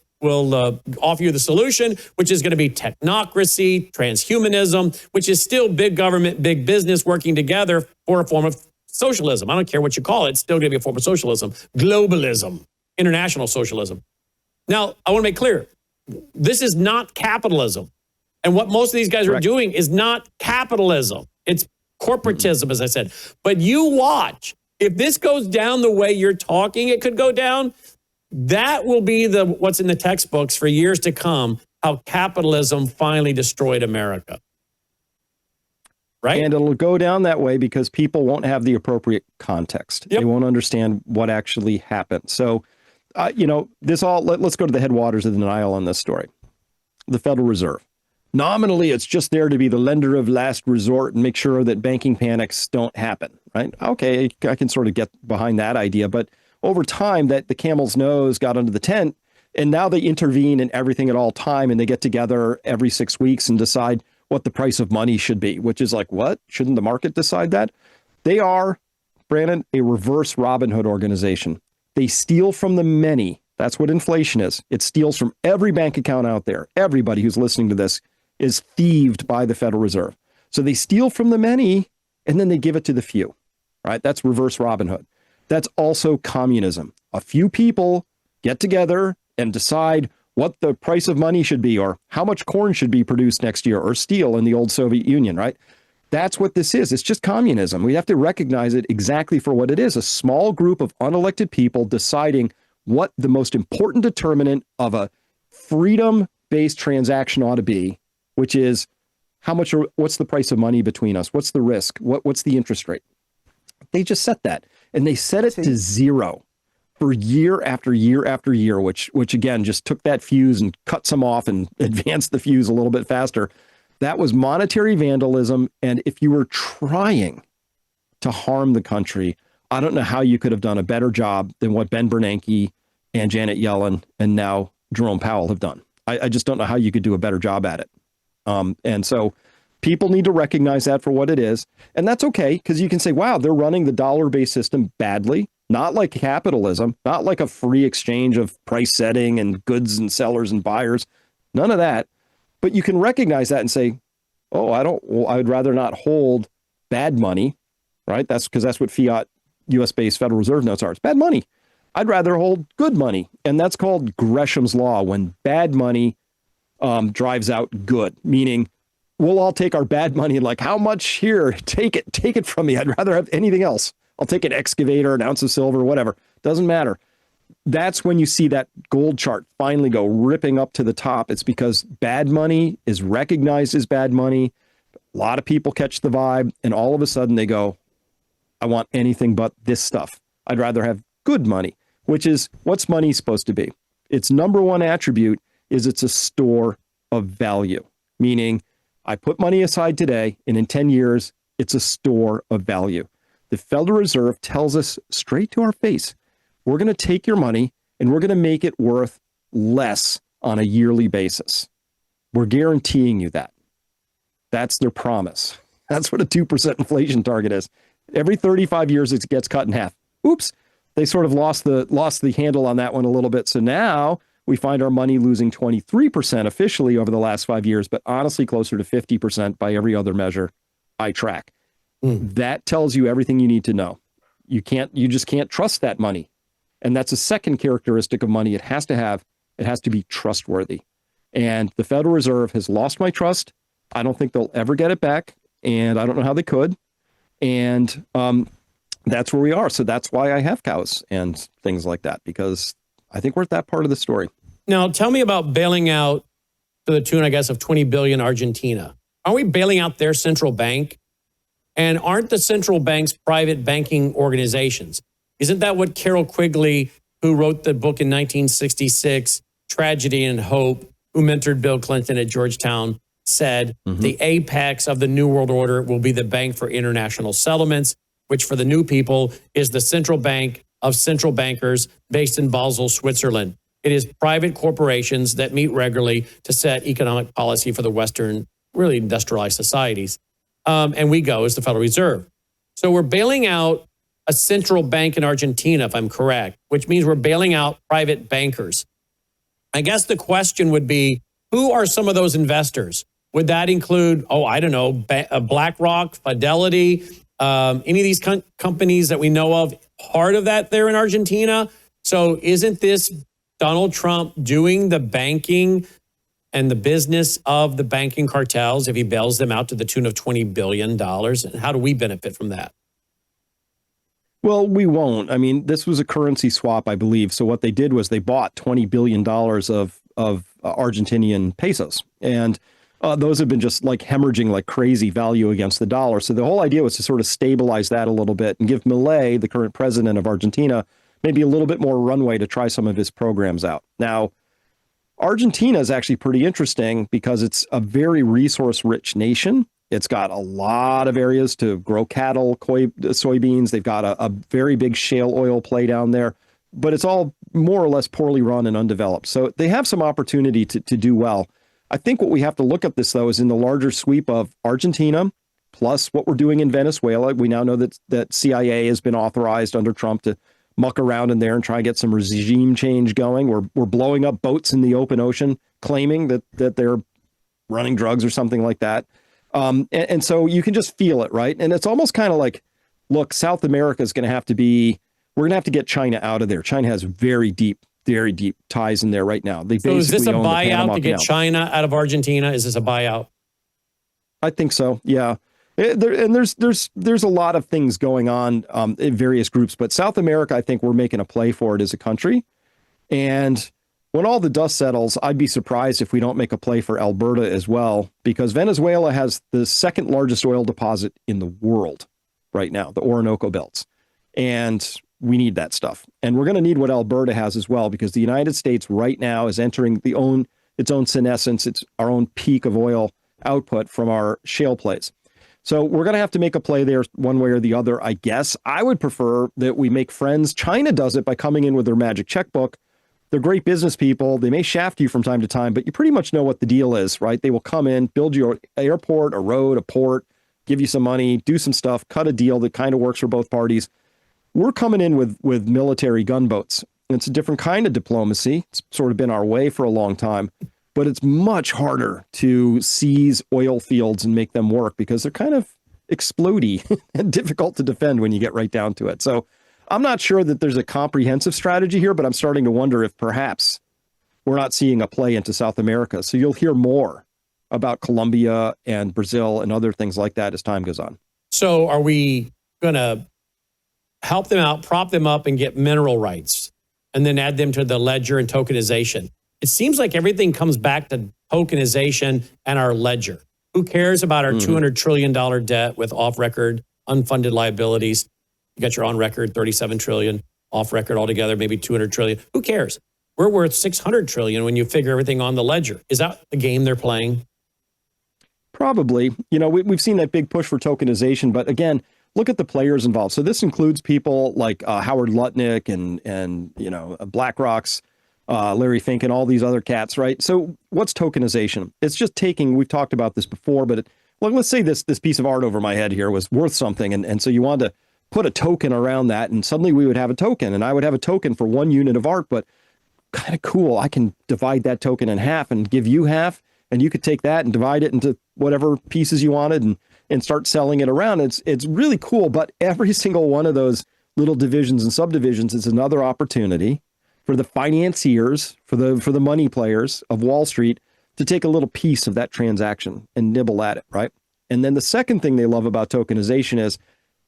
offer you the solution, which is going to be technocracy, transhumanism, which is still big government, big business working together for a form of socialism. I don't care what you call it. It's still going to be a form of socialism, globalism, international socialism. Now, I want to make clear, this is not capitalism. And what most of these guys are doing is not capitalism. It's corporatism, as I said. But you watch, if this goes down the way you're talking, it could go down. That will be what's in the textbooks for years to come, how capitalism finally destroyed America. Right? And it'll go down that way because people won't have the appropriate context. Yep. They won't understand what actually happened. So, you know, let's go to the headwaters of the denial on this story. The Federal Reserve. Nominally, it's just there to be the lender of last resort and make sure that banking panics don't happen, right? Okay, I can sort of get behind that idea, but over time that the camel's nose got under the tent and now they intervene in everything at all time and they get together every 6 weeks and decide what the price of money should be, which is like, what? Shouldn't the market decide that? They are, Brandon, a reverse Robin Hood organization. They steal from the many. That's what inflation is. It steals from every bank account out there. Everybody who's listening to this is thieved by the Federal Reserve. So they steal from the many and then they give it to the few, right? That's reverse Robin Hood. That's also communism. A few people get together and decide what the price of money should be or how much corn should be produced next year or steel in the old Soviet Union, right? That's what this is. It's just communism. We have to recognize it exactly for what it is. A small group of unelected people deciding what the most important determinant of a freedom-based transaction ought to be, which is what's the price of money between us? What's the risk? What's the interest rate? They just set that. And they set it to zero for year after year after year, which again, just took that fuse and cut some off and advanced the fuse a little bit faster. That was monetary vandalism. And if you were trying to harm the country, I don't know how you could have done a better job than what Ben Bernanke and Janet Yellen and now Jerome Powell have done. I just don't know how you could do a better job at it. And so people need to recognize that for what it is. And that's okay, because you can say, wow, they're running the dollar-based system badly, not like capitalism, not like a free exchange of price setting and goods and sellers and buyers, none of that. But you can recognize that and say, oh, I would rather not hold bad money, right? That's because that's what fiat US-based Federal Reserve notes are. It's bad money. I'd rather hold good money. And that's called Gresham's Law, when bad money drives out good, meaning we'll all take our bad money and like, how much here? Take it from me. I'd rather have anything else. I'll take an excavator, an ounce of silver, whatever. Doesn't matter. That's when you see that gold chart finally go ripping up to the top. It's because bad money is recognized as bad money. A lot of people catch the vibe and all of a sudden they go, I want anything but this stuff. I'd rather have good money, which is what's money supposed to be. Its number one attribute is it's a store of value, meaning I put money aside today, and in 10 years, it's a store of value. The Federal Reserve tells us straight to our face, we're going to take your money and we're going to make it worth less on a yearly basis. We're guaranteeing you that. That's their promise. That's what a 2% inflation target is. Every 35 years, it gets cut in half. Oops, they sort of lost the handle on that one a little bit. So now we find our money losing 23% officially over the last 5 years, but honestly closer to 50% by every other measure I track. That tells you everything you need to know. You just can't trust that money. And that's a second characteristic of money. It has to be trustworthy. And the Federal Reserve has lost my trust. I don't think they'll ever get it back. And I don't know how they could. And that's where we are. So that's why I have cows and things like that, because I think we're at that part of the story. Now, tell me about bailing out to the tune, I guess, of 20 billion Argentina. Are we bailing out their central bank? And aren't the central banks private banking organizations? Isn't that what Carol Quigley, who wrote the book in 1966, Tragedy and Hope, who mentored Bill Clinton at Georgetown, said? The apex of the New World Order will be the Bank for International Settlements, which for the new people is the central bank of central bankers based in Basel, Switzerland. It is private corporations that meet regularly to set economic policy for the Western, really industrialized societies. And we go as the Federal Reserve. So we're bailing out a central bank in Argentina, if I'm correct, which means we're bailing out private bankers. I guess the question would be, who are some of those investors? Would that include, I don't know, BlackRock, Fidelity, any of these companies that we know of, part of that there in Argentina? So isn't this Donald Trump doing the banking and the business of the banking cartels if he bails them out to the tune of $20 billion? And how do we benefit from that? Well, we won't. I mean, this was a currency swap, I believe. So what they did was they bought $20 billion of Argentinian pesos. And those have been just like hemorrhaging like crazy value against the dollar. So the whole idea was to sort of stabilize that a little bit and give Milei, the current president of Argentina, maybe a little bit more runway to try some of his programs out. Now, Argentina is actually pretty interesting because it's a very resource-rich nation. It's got a lot of areas to grow cattle, soybeans. They've got a very big shale oil play down there, but it's all more or less poorly run and undeveloped. So they have some opportunity to do well. I think what we have to look at this, though, is in the larger sweep of Argentina, plus what we're doing in Venezuela. We now know that CIA has been authorized under Trump to muck around in there and try and get some regime change going. We're blowing up boats in the open ocean, claiming that they're running drugs or something like that. And so you can just feel it, right? And it's almost kind of like, look, South America is going to have to be, we're going to have to get China out of there. China has very deep ties in there right now. They so is this a own the buyout Panama to get Canal. China out of Argentina? Is this a buyout? I think so. Yeah. There's a lot of things going on in various groups, but South America, I think we're making a play for it as a country. And when all the dust settles, I'd be surprised if we don't make a play for Alberta as well, because Venezuela has the second largest oil deposit in the world right now, the Orinoco Belts. And we need that stuff. And we're going to need what Alberta has as well, because the United States right now is entering its own senescence. It's our own peak of oil output from our shale plays. So we're going to have to make a play there one way or the other, I guess. I would prefer that we make friends. China does it by coming in with their magic checkbook. They're great business people. They may shaft you from time to time, but you pretty much know what the deal is, right? They will come in, build you an airport, a road, a port, give you some money, do some stuff, cut a deal that kind of works for both parties. We're coming in with military gunboats. It's a different kind of diplomacy. It's sort of been our way for a long time, but it's much harder to seize oil fields and make them work because they're kind of explodey and difficult to defend when you get right down to it. So I'm not sure that there's a comprehensive strategy here, but I'm starting to wonder if perhaps we're not seeing a play into South America. So you'll hear more about Colombia and Brazil and other things like that as time goes on. So are we going to help them out, prop them up, and get mineral rights, and then add them to the ledger and tokenization? It seems like everything comes back to tokenization and our ledger. Who cares about our $200 trillion debt with off-record unfunded liabilities? You got your on-record $37 trillion, off-record altogether, maybe $200 trillion. Who cares? We're worth $600 trillion when you figure everything on the ledger. Is that the game they're playing? Probably. You know, we've seen that big push for tokenization, but again, look at the players involved. So this includes people like Howard Lutnick and you know, BlackRock's Larry Fink and all these other cats, right? So what's tokenization? It's just taking, we've talked about this before, but let's say this piece of art over my head here was worth something. And so you wanted to put a token around that, and suddenly we would have a token, and I would have a token for 1 unit of art, but kind of cool. I can divide that token in half and give you half, and you could take that and divide it into whatever pieces you wanted and start selling it around. It's really cool, but every single one of those little divisions and subdivisions is another opportunity for the financiers, for the money players of Wall Street to take a little piece of that transaction and nibble at it, right? And then the second thing they love about tokenization is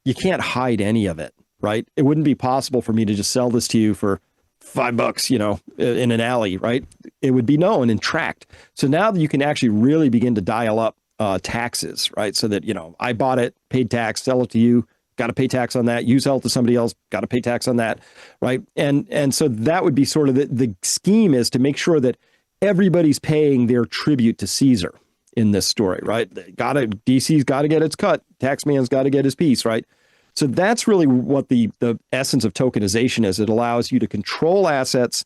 you can't hide any of it, right? It wouldn't be possible for me to just sell this to you for $5, in an alley, right? It would be known and tracked. So now that you can actually really begin to dial up taxes, right? So that, I bought it, paid tax, sell it to you, got to pay tax on that. You sell it to somebody else, got to pay tax on that, right? And so that would be sort of the scheme, is to make sure that everybody's paying their tribute to Caesar in this story, right? DC's got to get its cut. Taxman's got to get his piece, right? So that's really what the essence of tokenization is. It allows you to control assets,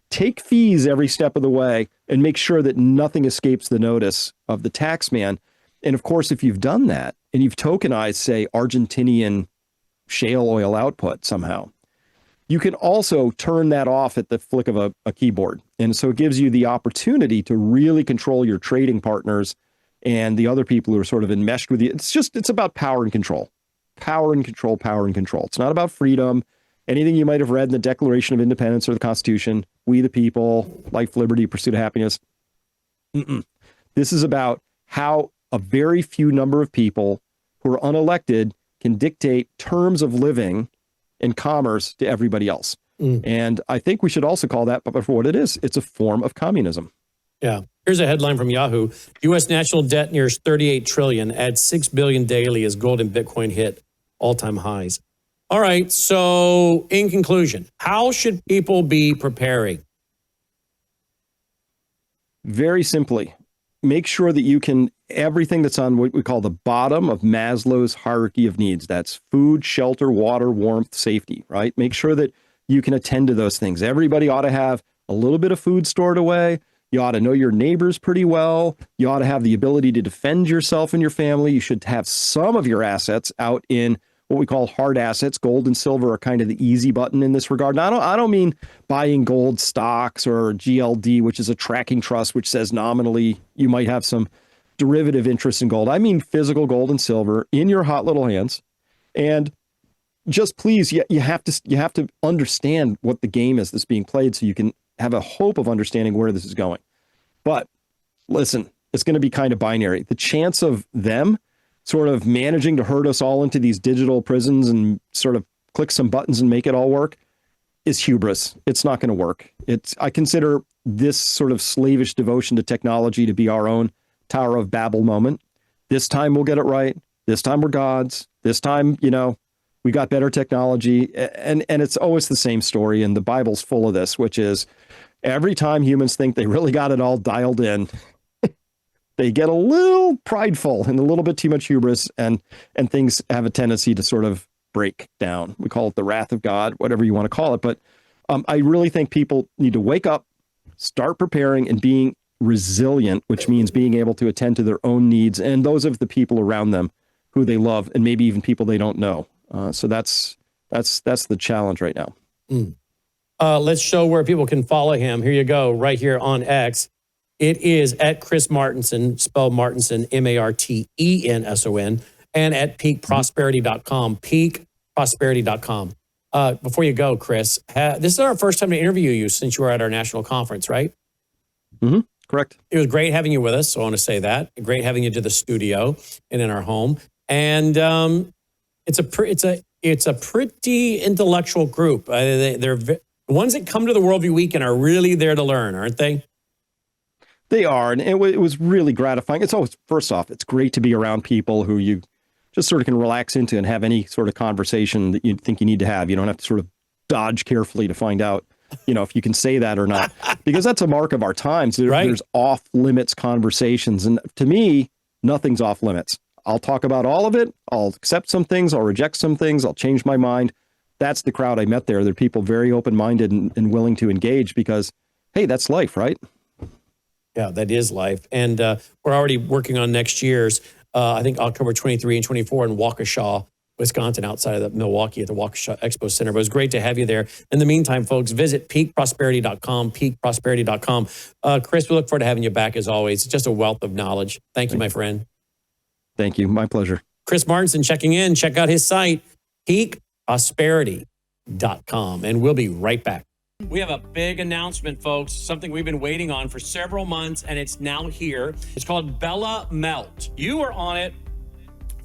take fees every step of the way, and make sure that nothing escapes the notice of the taxman. And of course, if you've done that and you've tokenized, say, Argentinian shale oil output somehow, you can also turn that off at the flick of a keyboard. And so it gives you the opportunity to really control your trading partners and the other people who are sort of enmeshed with you. It's about power and control. Power and control, power and control. It's not about freedom. Anything you might have read in the Declaration of Independence or the Constitution, we the people, life, liberty, pursuit of happiness. This is about how a very few number of people who are unelected can dictate terms of living and commerce to everybody else. And I think we should also call that, but for what it is, it's a form of communism. Yeah. Here's a headline from Yahoo. U.S. national debt nears $38 trillion, adds $6 billion daily as gold and Bitcoin hit all-time highs. All right. So in conclusion, how should people be preparing? Very simply, make sure that you can, everything that's on what we call the bottom of Maslow's hierarchy of needs. That's food, shelter, water, warmth, safety, right? Make sure that you can attend to those things. Everybody ought to have a little bit of food stored away. You ought to know your neighbors pretty well. You ought to have the ability to defend yourself and your family. You should have some of your assets out in what we call hard assets. Gold and silver are kind of the easy button in this regard. Now, I don't mean buying gold stocks or GLD, which is a tracking trust, which says nominally you might have some derivative interest in gold. I mean physical gold and silver in your hot little hands. And just please, you have to understand what the game is that's being played, so you can have a hope of understanding where this is going. But listen, it's going to be kind of binary. The chance of them sort of managing to herd us all into these digital prisons and sort of click some buttons and make it all work is hubris. It's not going to work. I consider this sort of slavish devotion to technology to be our own Tower of Babel moment. This time we'll get it right. This time we're gods. This time, we got better technology. And it's always the same story. And the Bible's full of this, which is every time humans think they really got it all dialed in, they get a little prideful and a little bit too much hubris, and things have a tendency to sort of break down. We call it the wrath of God, whatever you want to call it. But I really think people need to wake up, start preparing and being resilient, which means being able to attend to their own needs and those of the people around them who they love, and maybe even people they don't know. So that's the challenge right now. Let's show where people can follow him. Here you go, right here on X. It is at Chris Martenson, spelled Martenson, Martenson, and at peakprosperity.com, peakprosperity.com. Before you go, Chris, this is our first time to interview you since you were at our national conference, right? Mm-hmm. Correct. It was great having you with us. So I want to say that. Great having you to the studio and in our home. And it's a pretty intellectual group. The ones that come to the Worldview Weekend are really there to learn, aren't they? They are, and it was really gratifying. It's always, first off, it's great to be around people who you just sort of can relax into and have any sort of conversation that you think you need to have. You don't have to sort of dodge carefully to find out, if you can say that or not, because that's a mark of our times. There's off limits conversations, and to me, nothing's off limits. I'll talk about all of it. I'll accept some things. I'll reject some things. I'll change my mind. That's the crowd I met there. They're people very open-minded and willing to engage because, hey, that's life, right? Yeah, that is life. And we're already working on next year's, I think October 23 and 24 in Waukesha, Wisconsin, outside of Milwaukee at the Waukesha Expo Center. But it was great to have you there. In the meantime, folks, visit peakprosperity.com, peakprosperity.com. Chris, we look forward to having you back as always. It's just a wealth of knowledge. Thank you, my friend. Thank you. My pleasure. Chris Martenson checking in. Check out his site, peakprosperity.com. And we'll be right back. We have a big announcement, folks, something we've been waiting on for several months, and it's now here. It's called Bella Melt. You were on it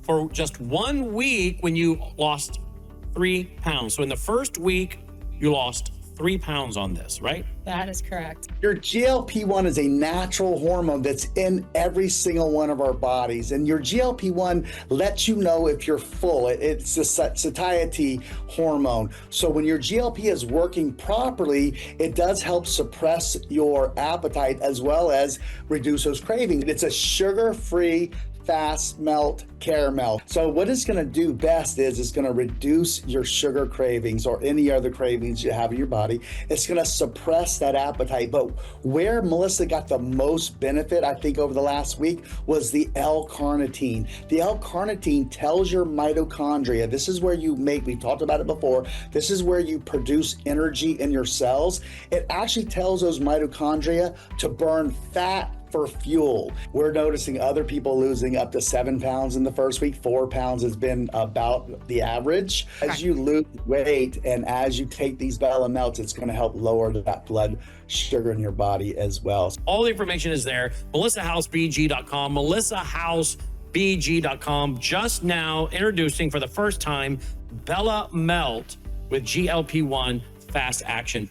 for just 1 week when you lost 3 pounds. So in the first week, you lost 3 pounds on this, right? That is correct. Your GLP-1 is a natural hormone that's in every single one of our bodies. And your GLP-1 lets you know if you're full. It's a satiety hormone. So when your GLP is working properly, it does help suppress your appetite as well as reduce those cravings. It's a sugar-free, fast melt caramel. So what it's going to do best is it's going to reduce your sugar cravings or any other cravings you have in your body. It's going to suppress that appetite. But where Melissa got the most benefit, I think, over the last week was the L-carnitine. The L-carnitine tells your mitochondria, this is where you make, we talked about it before, this is where you produce energy in your cells. It actually tells those mitochondria to burn fat for fuel. We're noticing other people losing up to 7 pounds in the first week. 4 pounds has been about the average. As you lose weight and as you take these Bella Melts, it's going to help lower that blood sugar in your body as well. All the information is there. MelissaHouseBG.com, MelissaHouseBG.com. Just now introducing for the first time Bella Melt with GLP-1 Fast Action.